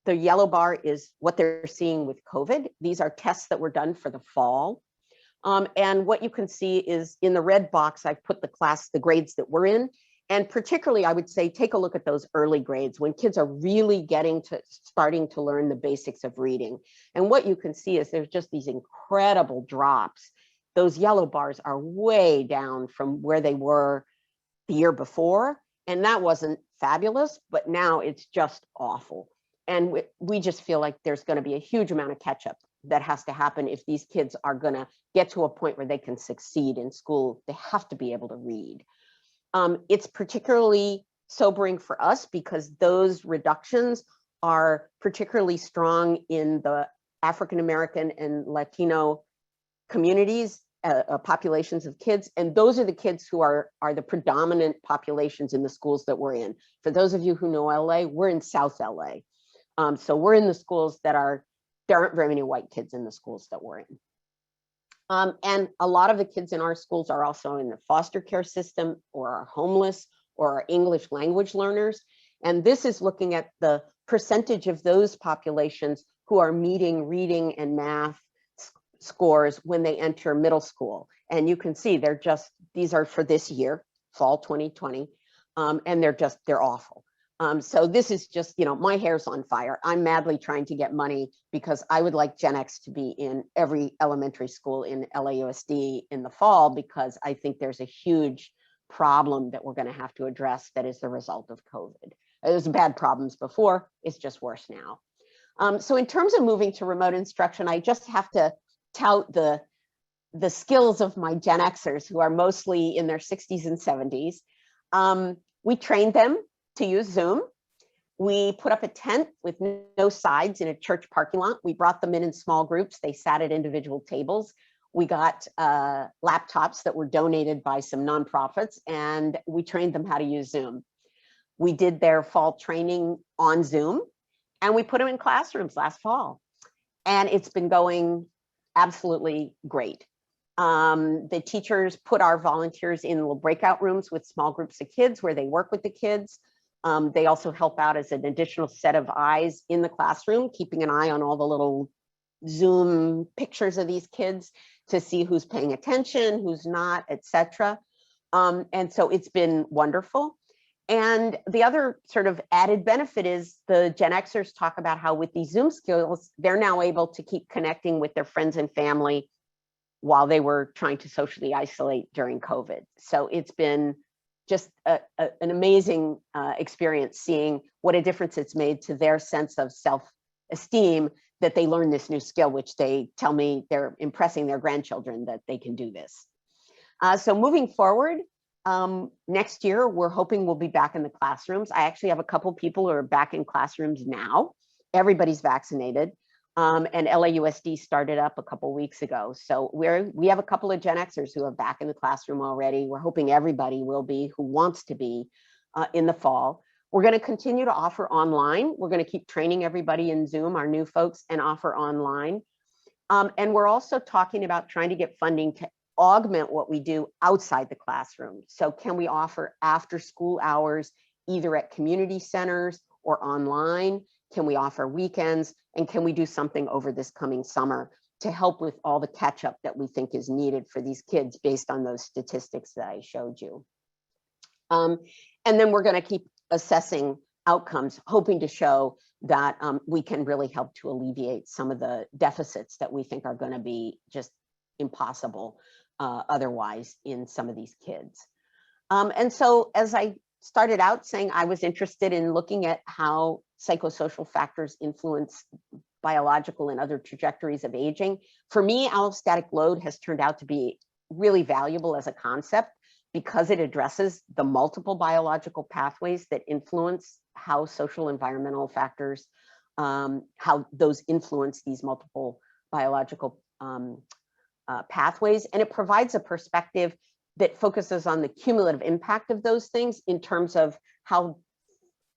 The yellow bar is what they're seeing with COVID. These are tests that were done for the fall. And what you can see is in the red box, I've put the grades that we're in. And particularly, I would say, take a look at those early grades when kids are really starting to learn the basics of reading. And what you can see is there's just these incredible drops. Those yellow bars are way down from where they were the year before. And that wasn't fabulous, but now it's just awful. And we just feel like there's going to be a huge amount of catch up that has to happen if these kids are going to get to a point where they can succeed in school. They have to be able to read. It's particularly sobering for us because those reductions are particularly strong in the African American and Latino communities, populations of kids. And those are the kids who are the predominant populations in the schools that we're in. For those of you who know LA, we're in South LA. So we're in the schools there aren't very many white kids in the schools that we're in. And a lot of the kids in our schools are also in the foster care system, or are homeless, or are English language learners. And this is looking at the percentage of those populations who are meeting reading and math scores when they enter middle school. And you can see these are for this year, fall 2020, and they're awful. So this is just, my hair's on fire. I'm madly trying to get money because I would like Gen X to be in every elementary school in LAUSD in the fall, because I think there's a huge problem that we're going to have to address that is the result of COVID. There's bad problems before, it's just worse now. So in terms of moving to remote instruction, I just have to tout the skills of my Gen Xers who are mostly in their 60s and 70s. We trained them to use Zoom. We put up a tent with no sides in a church parking lot. We brought them in small groups. They sat at individual tables. We got laptops that were donated by some nonprofits, and we trained them how to use Zoom. We did their fall training on Zoom, and we put them in classrooms last fall. And it's been going absolutely great. The teachers put our volunteers in little breakout rooms with small groups of kids where they work with the kids. They also help out as an additional set of eyes in the classroom, keeping an eye on all the little Zoom pictures of these kids to see who's paying attention, who's not, etc. And so it's been wonderful. And the other sort of added benefit is the Gen Xers talk about how with these Zoom skills, they're now able to keep connecting with their friends and family while they were trying to socially isolate during COVID. So it's been just an amazing experience seeing what a difference it's made to their sense of self-esteem that they learn this new skill, which they tell me they're impressing their grandchildren that they can do this. So moving forward, next year, we're hoping we'll be back in the classrooms. I actually have a couple people who are back in classrooms now. Everybody's vaccinated. And LAUSD started up a couple weeks ago. So we have a couple of Gen Xers who are back in the classroom already. We're hoping everybody will be who wants to be in the fall. We're going to continue to offer online. We're going to keep training everybody in Zoom, our new folks, and offer online. And we're also talking about trying to get funding to augment what we do outside the classroom. So can we offer after school hours, either at community centers or online? Can we offer weekends? And can we do something over this coming summer to help with all the catch up that we think is needed for these kids based on those statistics that I showed you? And then we're going to keep assessing outcomes, hoping to show that we can really help to alleviate some of the deficits that we think are going to be just impossible otherwise in some of these kids. And so as I started out saying, I was interested in looking at how psychosocial factors influence biological and other trajectories of aging. For me, allostatic load has turned out to be really valuable as a concept because it addresses the multiple biological pathways that influence how social environmental factors, how those influence these multiple biological pathways. And it provides a perspective that focuses on the cumulative impact of those things in terms of how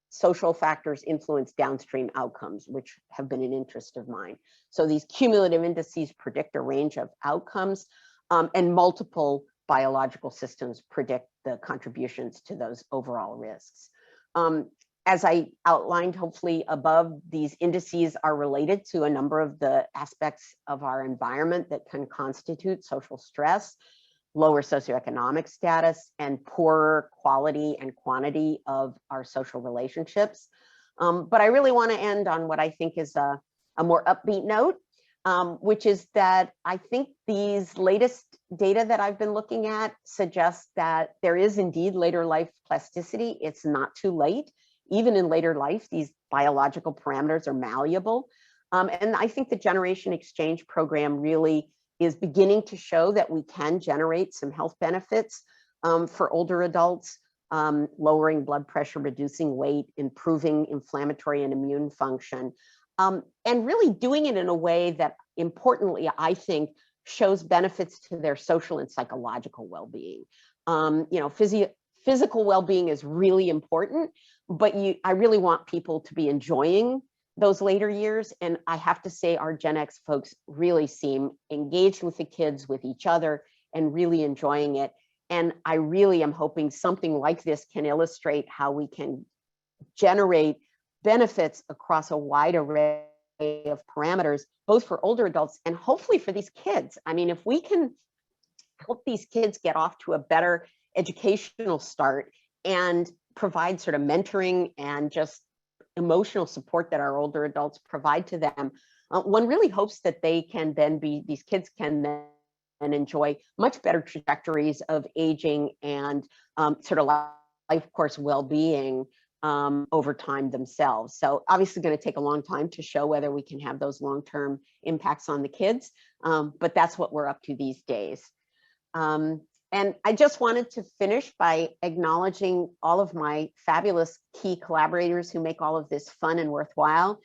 social factors influence downstream outcomes, which have been an interest of mine. So these cumulative indices predict a range of outcomes, and multiple biological systems predict the contributions to those overall risks. As I outlined, hopefully above, these indices are related to a number of the aspects of our environment that can constitute social stress, lower socioeconomic status, and poorer quality and quantity of our social relationships. But I really want to end on what I think is a more upbeat note, which is that I think these latest data that I've been looking at suggests that there is indeed later life plasticity. It's not too late. Even in later life, these biological parameters are malleable. And I think the generation exchange program really is beginning to show that we can generate some health benefits for older adults, lowering blood pressure, reducing weight, improving inflammatory and immune function, and really doing it in a way that, importantly, I think shows benefits to their social and psychological well-being. You know, physical well-being is really important, but I really want people to be enjoying those later years. And I have to say our Gen X folks really seem engaged with the kids, with each other, and really enjoying it. And I really am hoping something like this can illustrate how we can generate benefits across a wide array of parameters, both for older adults and hopefully for these kids. I mean, if we can help these kids get off to a better educational start and provide sort of mentoring and just emotional support that our older adults provide to them, one really hopes that they can then be, these kids can then enjoy much better trajectories of aging and sort of life course well-being over time themselves. So obviously going to take a long time to show whether we can have those long-term impacts on the kids, but that's what we're up to these days. And I just wanted to finish by acknowledging all of my fabulous key collaborators who make all of this fun and worthwhile.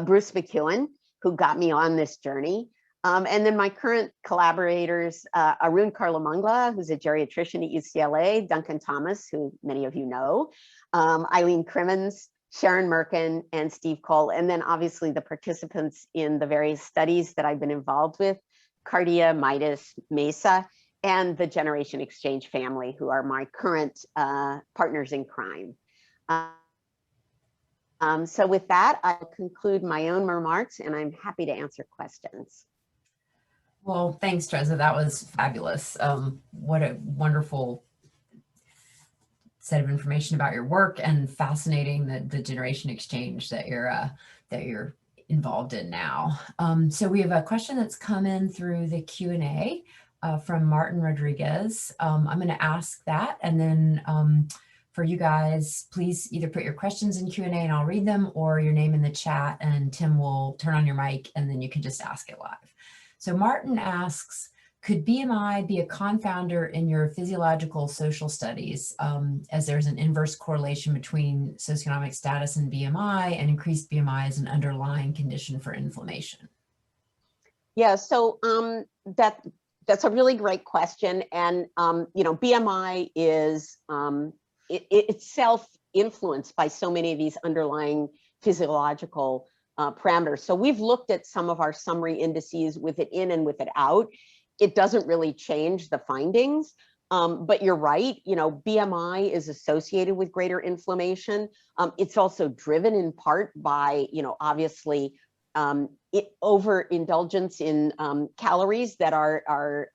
Bruce McEwen, who got me on this journey. And then my current collaborators, Arun Karlamangla, who's a geriatrician at UCLA, Duncan Thomas, who many of you know, Eileen Crimmins, Sharon Merkin, and Steve Cole. And then obviously the participants in the various studies that I've been involved with, Cardia, Midas, Mesa, and the Generation Exchange family, who are my current partners in crime. So with that, I'll conclude my own remarks, and I'm happy to answer questions. Well, thanks, Teresa. That was fabulous. What a wonderful set of information about your work, and fascinating the generation exchange that you're involved in now. So we have a question that's come in through the Q&A from Martin Rodriguez. I'm going to ask that, and then for you guys, please either put your questions in Q&A and I'll read them, or your name in the chat and Tim will turn on your mic and then you can just ask it live. So Martin asks, could BMI be a confounder in your physiological social studies, as there's an inverse correlation between socioeconomic status and BMI, and increased BMI as an underlying condition for inflammation? Yeah, so that's a really great question. And, you know, BMI is itself influenced by so many of these underlying physiological parameters. So we've looked at some of our summary indices with it in and with it out. It doesn't really change the findings, but you're right, you know, BMI is associated with greater inflammation. It's also driven in part by, you know, obviously overindulgence in calories that are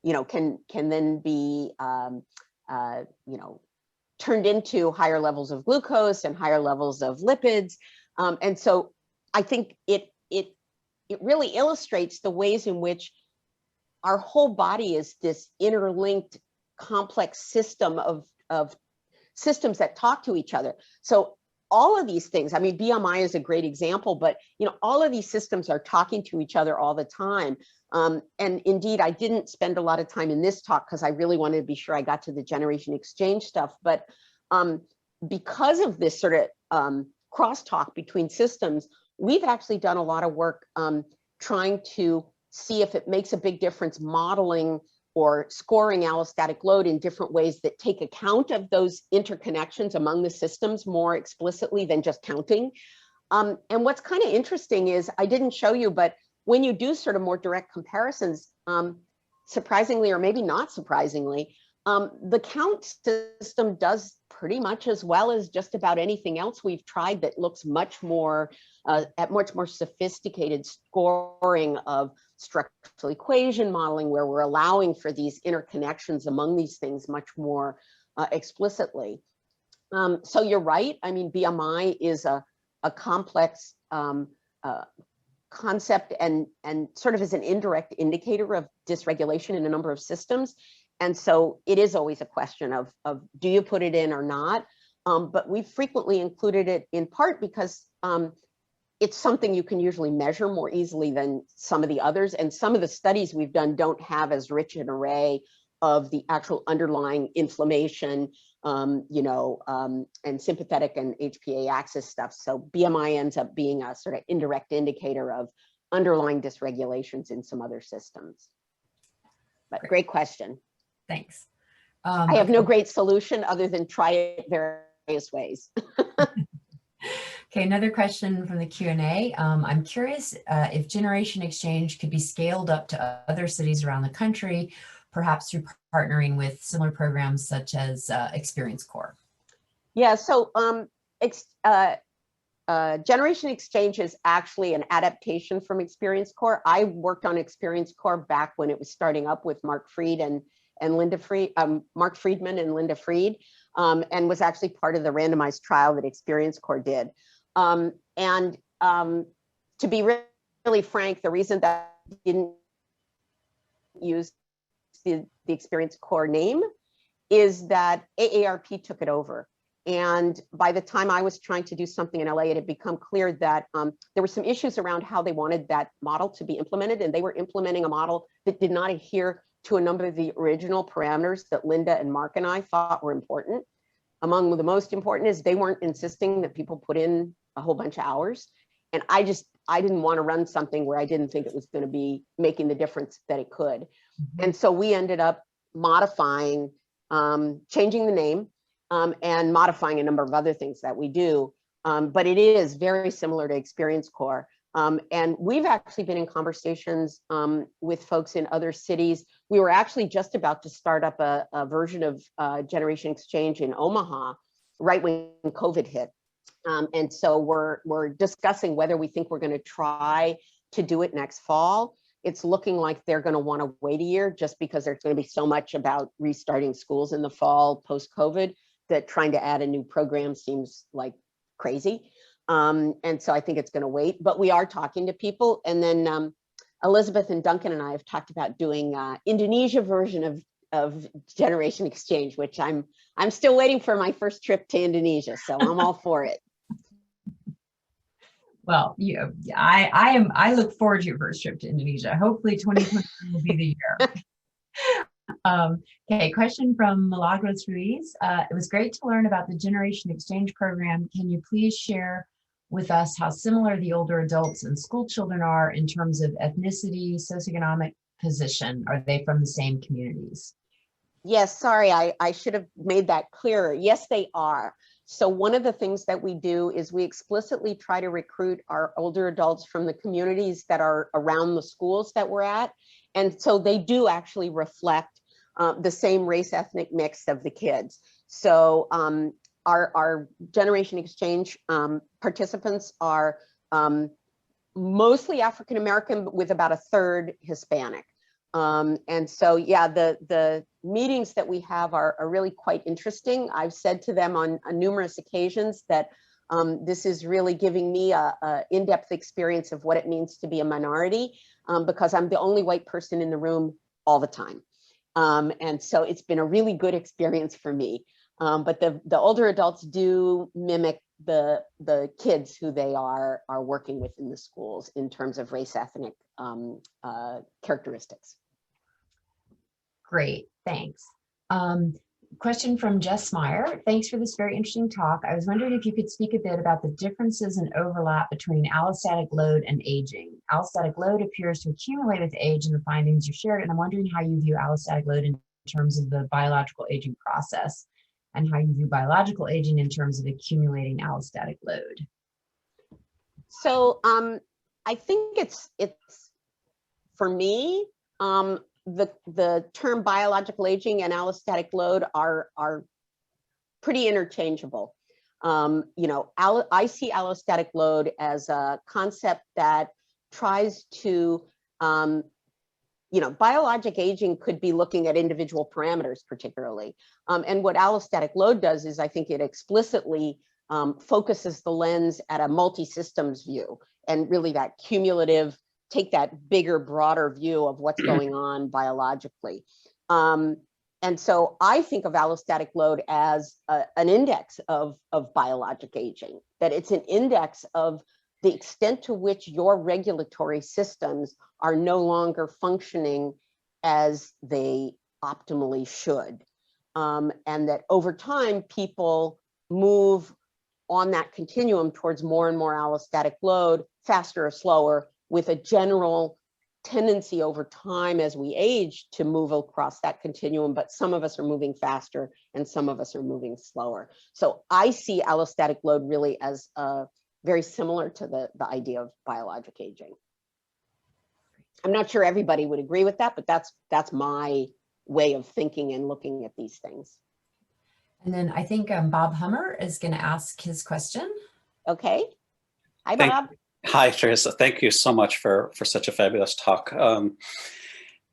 you know, can then be, you know, turned into higher levels of glucose and higher levels of lipids. And so I think it really illustrates the ways in which our whole body is this interlinked, complex system of systems that talk to each other. So all of these things, I mean, BMI is a great example, but you know, all of these systems are talking to each other all the time. And indeed, I didn't spend a lot of time in this talk because I really wanted to be sure I got to the generation exchange stuff. But because of this sort of crosstalk between systems, we've actually done a lot of work trying to see if it makes a big difference modeling or scoring allostatic load in different ways that take account of those interconnections among the systems more explicitly than just counting. And what's kind of interesting is, I didn't show you, but when you do sort of more direct comparisons, surprisingly, or maybe not surprisingly, the count system does pretty much as well as just about anything else we've tried that looks much more at much more sophisticated scoring of structural equation modeling, where we're allowing for these interconnections among these things much more explicitly. So you're right. I mean, BMI is a complex concept and sort of is an indirect indicator of dysregulation in a number of systems. And so it is always a question of do you put it in or not? But we've frequently included it in part because it's something you can usually measure more easily than some of the others. And some of the studies we've done don't have as rich an array of the actual underlying inflammation, you know, and sympathetic and HPA axis stuff. So BMI ends up being a sort of indirect indicator of underlying dysregulations in some other systems. But great question. Thanks. I have no great solution other than try it various ways. Okay, another question from the Q&A. I'm curious if generation exchange could be scaled up to other cities around the country, perhaps through partnering with similar programs such as Experience Corps. Yeah, so generation exchange is actually an adaptation from Experience Corps. I worked on Experience Corps back when it was starting up with Mark Friedman and Linda Fried, and was actually part of the randomized trial that Experience Corps did. To be really frank, the reason that I didn't use the Experience Corps name is that AARP took it over. And by the time I was trying to do something in LA, it had become clear that there were some issues around how they wanted that model to be implemented. And they were implementing a model that did not adhere to a number of the original parameters that Linda and Mark and I thought were important. Among the most important is they weren't insisting that people put in a whole bunch of hours. And I didn't want to run something where I didn't think it was going to be making the difference that it could. Mm-hmm. And so we ended up modifying, changing the name, and modifying a number of other things that we do. But it is very similar to Experience Corps. And we've actually been in conversations with folks in other cities. We were actually just about to start up a version of Generation Exchange in Omaha right when COVID hit. And so we're discussing whether we think we're going to try to do it next fall. It's looking like they're going to want to wait a year just because there's going to be so much about restarting schools in the fall post-COVID that trying to add a new program seems like crazy. And so I think it's going to wait, but we are talking to people. And then Elizabeth and Duncan and I have talked about doing Indonesia version of Generation Exchange, which I'm still waiting for my first trip to Indonesia. So I'm all for it. Well, I look forward to your first trip to Indonesia. Hopefully 2020 will be the year. Okay, question from Milagros Ruiz. It was great to learn about the Generation Exchange program. Can you please share with us how similar the older adults and school children are in terms of ethnicity, socioeconomic position? Are they from the same communities? Yes, sorry, I should have made that clearer. Yes, they are. So one of the things that we do is we explicitly try to recruit our older adults from the communities that are around the schools that we're at. And so they do actually reflect the same race ethnic mix of the kids. So our Generation Exchange participants are mostly African American, with about a third Hispanic. And so, yeah, the meetings that we have are really quite interesting. I've said to them on numerous occasions that this is really giving me a in-depth experience of what it means to be a minority, because I'm the only white person in the room all the time. And so it's been a really good experience for me. But the older adults do mimic the kids who they are working with in the schools in terms of race ethnic characteristics. Great, thanks. Question from Jess Meyer. Thanks for this very interesting talk. I was wondering if you could speak a bit about the differences and overlap between allostatic load and aging. Allostatic load appears to accumulate with age in the findings you shared, and I'm wondering how you view allostatic load in terms of the biological aging process, and how you view biological aging in terms of accumulating allostatic load. So I think it's for me, the term biological aging and allostatic load are pretty interchangeable. You know, I see allostatic load as a concept that tries to, you know, biologic aging could be looking at individual parameters particularly. And what allostatic load does is I think it explicitly focuses the lens at a multi-systems view, and really that cumulative, take that bigger, broader view of what's going on biologically. And so I think of allostatic load as an index of biologic aging, that it's an index of the extent to which your regulatory systems are no longer functioning as they optimally should. And that over time, people move on that continuum towards more and more allostatic load, faster or slower, with a general tendency over time as we age to move across that continuum, but some of us are moving faster and some of us are moving slower. So I see allostatic load really as very similar to the idea of biologic aging. I'm not sure everybody would agree with that, but that's my way of thinking and looking at these things. And then I think Bob Hummer is going to ask his question. Okay. Hi, Bob. Hi, Teresa. Thank you so much for such a fabulous talk. Yeah,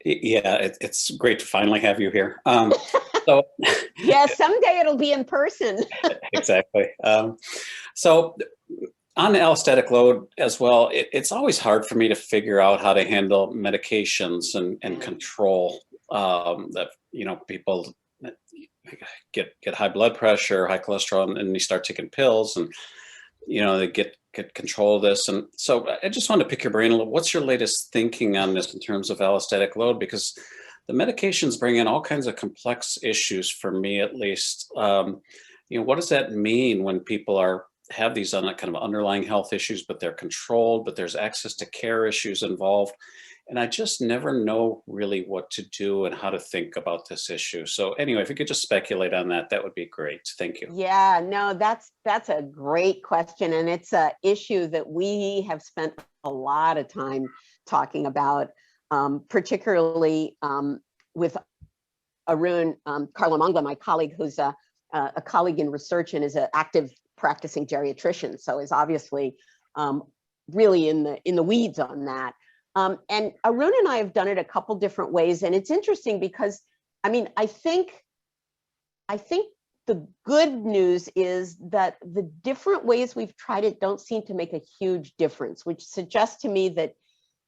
it's great to finally have you here. So yeah, someday it'll be in person. Exactly. So on allostatic load as well, it's always hard for me to figure out how to handle medications and control that, you know, people get high blood pressure, high cholesterol, and they start taking pills, and you know, they get control of this. And so I just want to pick your brain a little. What's your latest thinking on this in terms of allostatic load? Because the medications bring in all kinds of complex issues for me, at least. You know, what does that mean when people have these kind of underlying health issues, but they're controlled, but there's access to care issues involved? And I just never know really what to do and how to think about this issue. So anyway, if you could just speculate on that, that would be great. Thank you. Yeah, no, that's a great question. And it's an issue that we have spent a lot of time talking about, particularly with Arun Karlamangla, my colleague, who's a colleague in research and is an active practicing geriatrician, so is obviously really in the weeds on that. And Arun and I have done it a couple different ways, and it's interesting because, I mean, I think the good news is that the different ways we've tried it don't seem to make a huge difference, which suggests to me that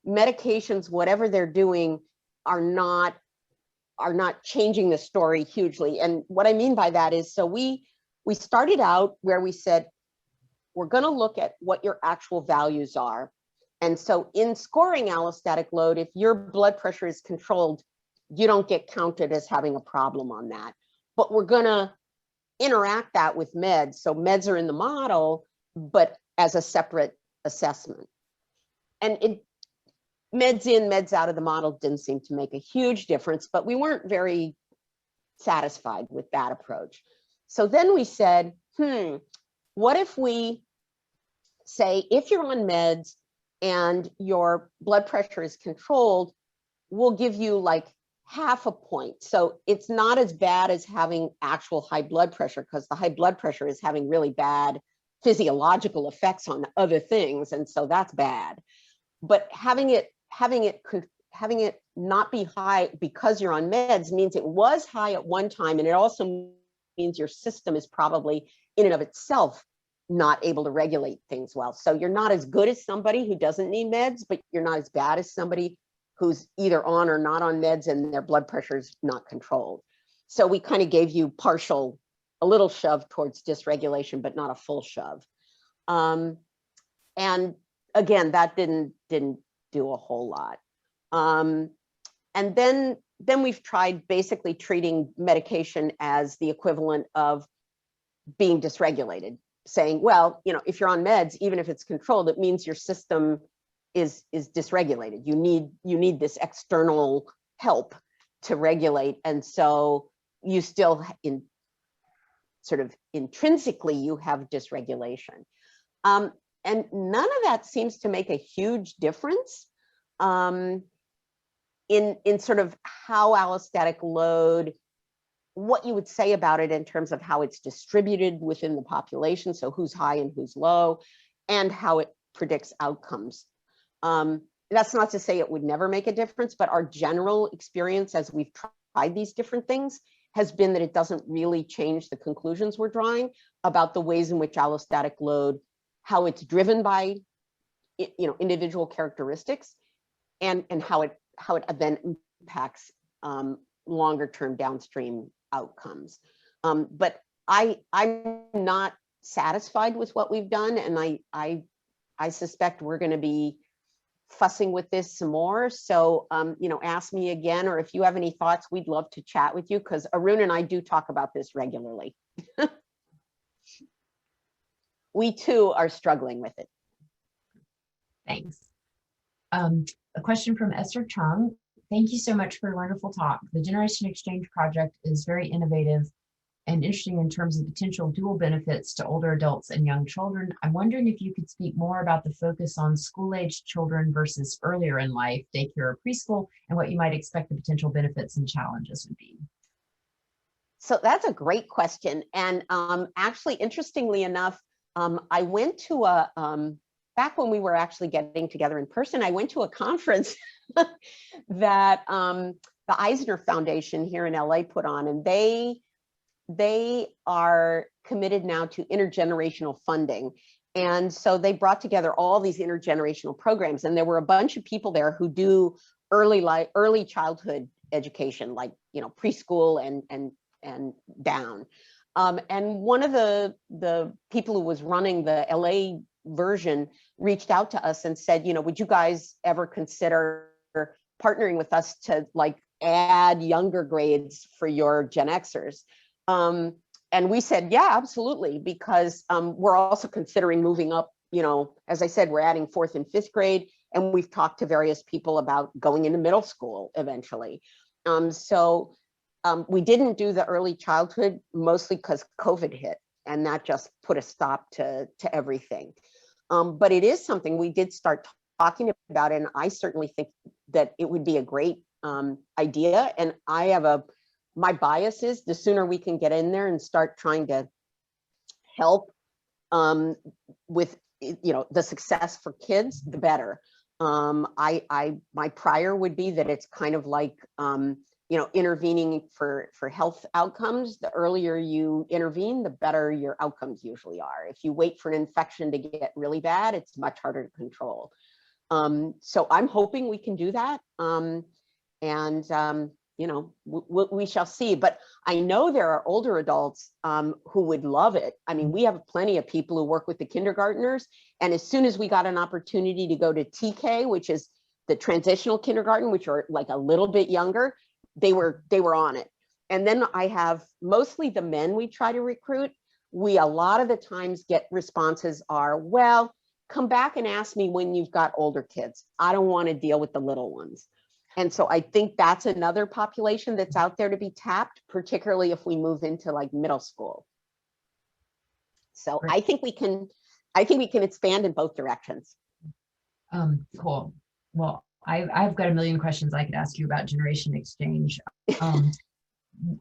medications, whatever they're doing, are not changing the story hugely. And what I mean by that is, so we started out where we said, we're going to look at what your actual values are. And so in scoring allostatic load, if your blood pressure is controlled, you don't get counted as having a problem on that. But we're going to interact that with meds. So meds are in the model, but as a separate assessment. And meds in, meds out of the model didn't seem to make a huge difference, but we weren't very satisfied with that approach. So then we said, what if we say, if you're on meds and your blood pressure is controlled, we'll give you like half a point. So it's not as bad as having actual high blood pressure, because the high blood pressure is having really bad physiological effects on other things. And so that's bad. But having it not be high because you're on meds means it was high at one time. And it also means your system is probably in and of itself not able to regulate things well. So you're not as good as somebody who doesn't need meds, but you're not as bad as somebody who's either on or not on meds and their blood pressure is not controlled. So we kind of gave you a little shove towards dysregulation, but not a full shove. And again, that didn't do a whole lot. And then we've tried basically treating medication as the equivalent of being dysregulated, saying, well, you know, if you're on meds, even if it's controlled, it means your system is dysregulated. You need this external help to regulate. And so you still sort of intrinsically, you have dysregulation. And none of that seems to make a huge difference in sort of how allostatic load, what you would say about it in terms of how it's distributed within the population, so who's high and who's low, and how it predicts outcomes. That's not to say it would never make a difference, but our general experience as we've tried these different things has been that it doesn't really change the conclusions we're drawing about the ways in which allostatic load, how it's driven by, you know, individual characteristics, and how it then impacts longer term downstream outcomes. But I'm not satisfied with what we've done, and I suspect we're going to be fussing with this some more. So, you know, ask me again, or if you have any thoughts, we'd love to chat with you, because Arun and I do talk about this regularly. We too are struggling with it. Thanks. A question from Esther Chung. Thank you so much for a wonderful talk. The Generation Exchange project is very innovative and interesting in terms of potential dual benefits to older adults and young children. I'm wondering if you could speak more about the focus on school-aged children versus earlier in life, daycare or preschool, and what you might expect the potential benefits and challenges would be. So that's a great question. And actually, interestingly enough, I went to back when we were actually getting together in person, I went to a conference that the Eisner Foundation here in LA put on, and they are committed now to intergenerational funding. And so they brought together all these intergenerational programs, and there were a bunch of people there who do early childhood education, like, you know, preschool and down. And one of the people who was running the LA version reached out to us and said, you know, would you guys ever consider partnering with us to like add younger grades for your Gen Xers? And we said, yeah, absolutely, because we're also considering moving up, you know, as I said, we're adding 4th and 5th grade, and we've talked to various people about going into middle school eventually. So we didn't do the early childhood, mostly because COVID hit, and that just put a stop to everything. But it is something we did start talking about, and I certainly think that it would be a great idea. And I have my bias is the sooner we can get in there and start trying to help with, the success for kids, the better. My prior would be that it's kind of like, intervening for health outcomes. The earlier you intervene, the better your outcomes usually are. If you wait for an infection to get really bad, it's much harder to control. So I'm hoping we can do that. We shall see. But I know there are older adults who would love it. I mean, we have plenty of people who work with the kindergartners. And as soon as we got an opportunity to go to TK, which is the transitional kindergarten, which are like a little bit younger, they were on it. And then I have mostly the men we try to recruit. We a lot of the times get responses are, well, come back and ask me when you've got older kids. I don't want to deal with the little ones. And so I think that's another population that's out there to be tapped, particularly if we move into like middle school. So I think we can expand in both directions. Cool. Well, I've got a million questions I could ask you about generation exchange.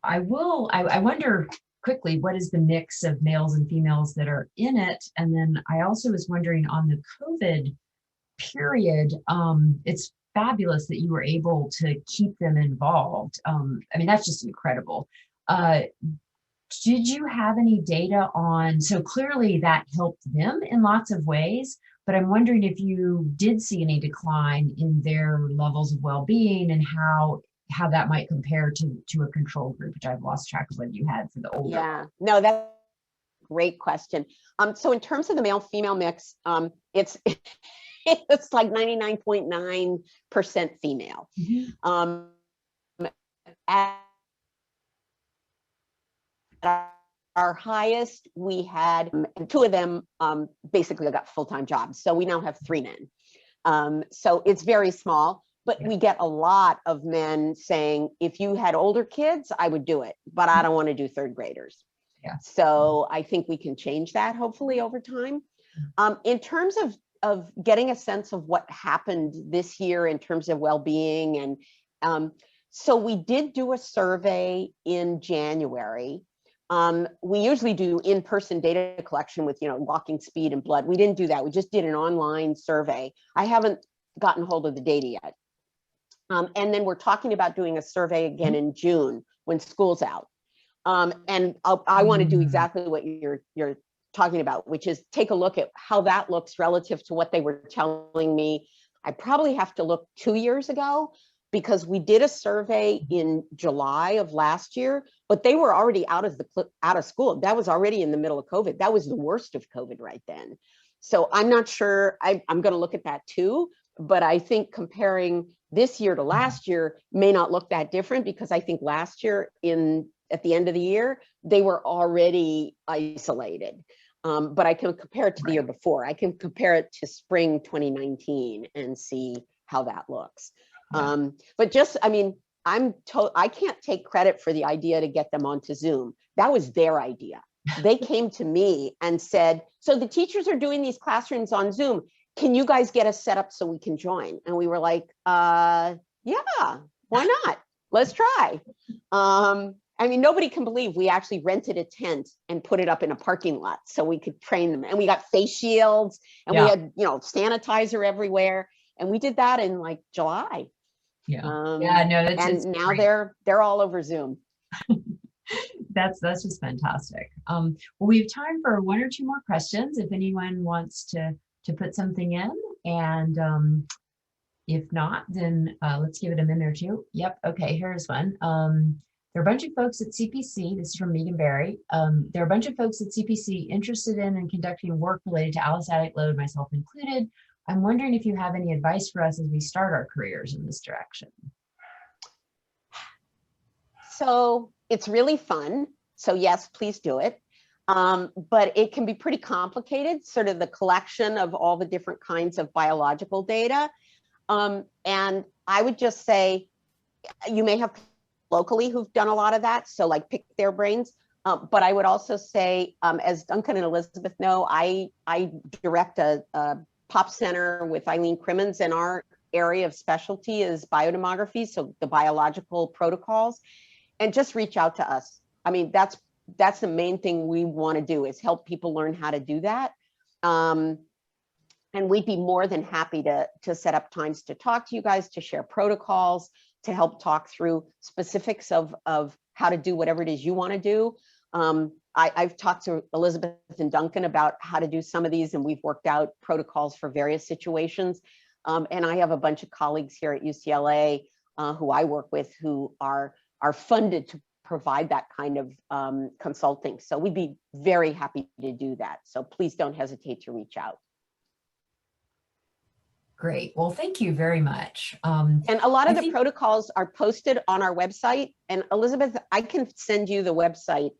I wonder quickly, what is the mix of males and females that are in it? And then I also was wondering on the COVID period, it's fabulous that you were able to keep them involved. I mean, that's just incredible. Did you have any data on, so clearly that helped them in lots of ways, but I'm wondering if you did see any decline in their levels of well-being and how that might compare to a control group, which I've lost track of what you had for the older. Yeah, no, that's a great question. So in terms of the male-female mix, it's it's like 99.9% female. Mm-hmm. At our highest, we had two of them basically got full-time jobs. So we now have 3 men. So it's very small, but we get a lot of men saying, if you had older kids, I would do it, but I don't want to do 3rd graders. Yeah. So I think we can change that hopefully over time. In terms of getting a sense of what happened this year in terms of well-being. And so we did do a survey in January. We usually do in-person data collection with, walking speed and blood. We didn't do that. We just did an online survey. I haven't gotten hold of the data yet. And then we're talking about doing a survey again in June when school's out. And I want to do exactly what you're talking about, which is take a look at how that looks relative to what they were telling me. I probably have to look 2 years ago, because we did a survey in July of last year, but they were already out of school. That was already in the middle of COVID. That was the worst of COVID right then. So I'm not sure, I'm going to look at that too, but I think comparing this year to last year may not look that different, because I think last year at the end of the year, they were already isolated. But I can compare it to the year before. I can compare it to spring 2019 and see how that looks. Yeah. But just, I mean, I can't take credit for the idea to get them onto Zoom. That was their idea. They came to me and said, so the teachers are doing these classrooms on Zoom. Can you guys get us set up so we can join? And we were like, yeah, why not? Let's try. I mean, nobody can believe we actually rented a tent and put it up in a parking lot so we could train them. And we got face shields and we had, sanitizer everywhere. And we did that in like July. Yeah. No, that's now great. They're all over Zoom. That's just fantastic. Well, we have time for 1 or 2 more questions if anyone wants to put something in, and if not, then let's give it a minute or 2. Yep. Okay. Here's one. There are a bunch of folks at CPC. This is from Megan Berry. There are a bunch of folks at CPC interested in and conducting work related to allostatic load, myself included. I'm wondering if you have any advice for us as we start our careers in this direction. So it's really fun. So yes, please do it. But it can be pretty complicated, sort of the collection of all the different kinds of biological data. And I would just say, you may have locally who've done a lot of that, so like pick their brains. But I would also say, as Duncan and Elizabeth know, I direct a POP center with Eileen Crimmins, and our area of specialty is biodemography, so the biological protocols, and just reach out to us. I mean, that's the main thing we want to do, is help people learn how to do that. And we'd be more than happy to set up times to talk to you guys, to share protocols, to help talk through specifics of how to do whatever it is you want to do. I've talked to Elizabeth and Duncan about how to do some of these, and we've worked out protocols for various situations. And I have a bunch of colleagues here at UCLA who I work with who are funded to provide that kind of consulting. So we'd be very happy to do that. So please don't hesitate to reach out. Great. Well, thank you very much. And a lot of the protocols are posted on our website. And Elizabeth, I can send you the website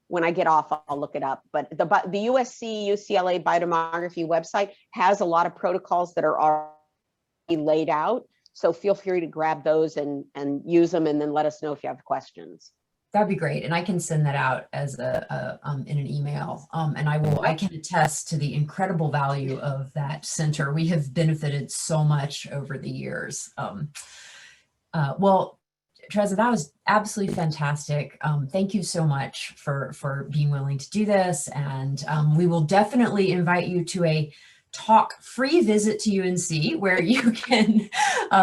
when I get off. I'll look it up. But the USC UCLA biodemography website has a lot of protocols that are already laid out. So feel free to grab those and use them, and then let us know if you have questions. That'd be great. And I can send that out as in an email. And I can attest to the incredible value of that center. We have benefited so much over the years. Well, Teresa, that was absolutely fantastic. Thank you so much for being willing to do this. And we will definitely invite you to a free visit to UNC where you can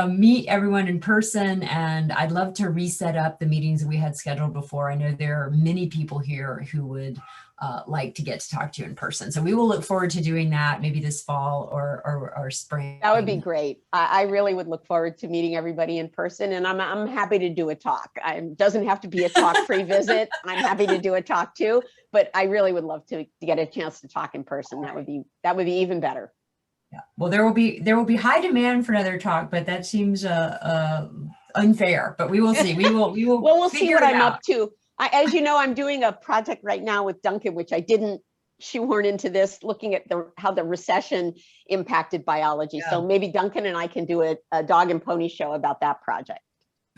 meet everyone in person. And I'd love to reset up the meetings that we had scheduled before. I know there are many people here who would like to get to talk to you in person. So we will look forward to doing that maybe this fall or spring. That would be great. I really would look forward to meeting everybody in person, and I'm happy to do a talk. It doesn't have to be a talk-free visit. I'm happy to do a talk too, but I really would love to get a chance to talk in person. That would be even better. Yeah. Well, there will be high demand for another talk, but that seems unfair. But we will see. We will. Well, we'll see what I'm up to. As you know, I'm doing a project right now with Duncan, which I didn't shoehorn into this, looking at how the recession impacted biology. Yeah. So maybe Duncan and I can do a dog and pony show about that project.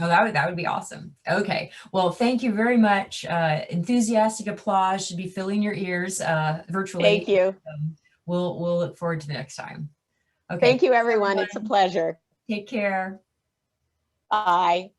Oh, that would be awesome. Okay. Well, thank you very much. Enthusiastic applause should be filling your ears virtually. Thank you. We'll look forward to the next time. Okay. Thank you, everyone. It's a pleasure. Take care. Bye.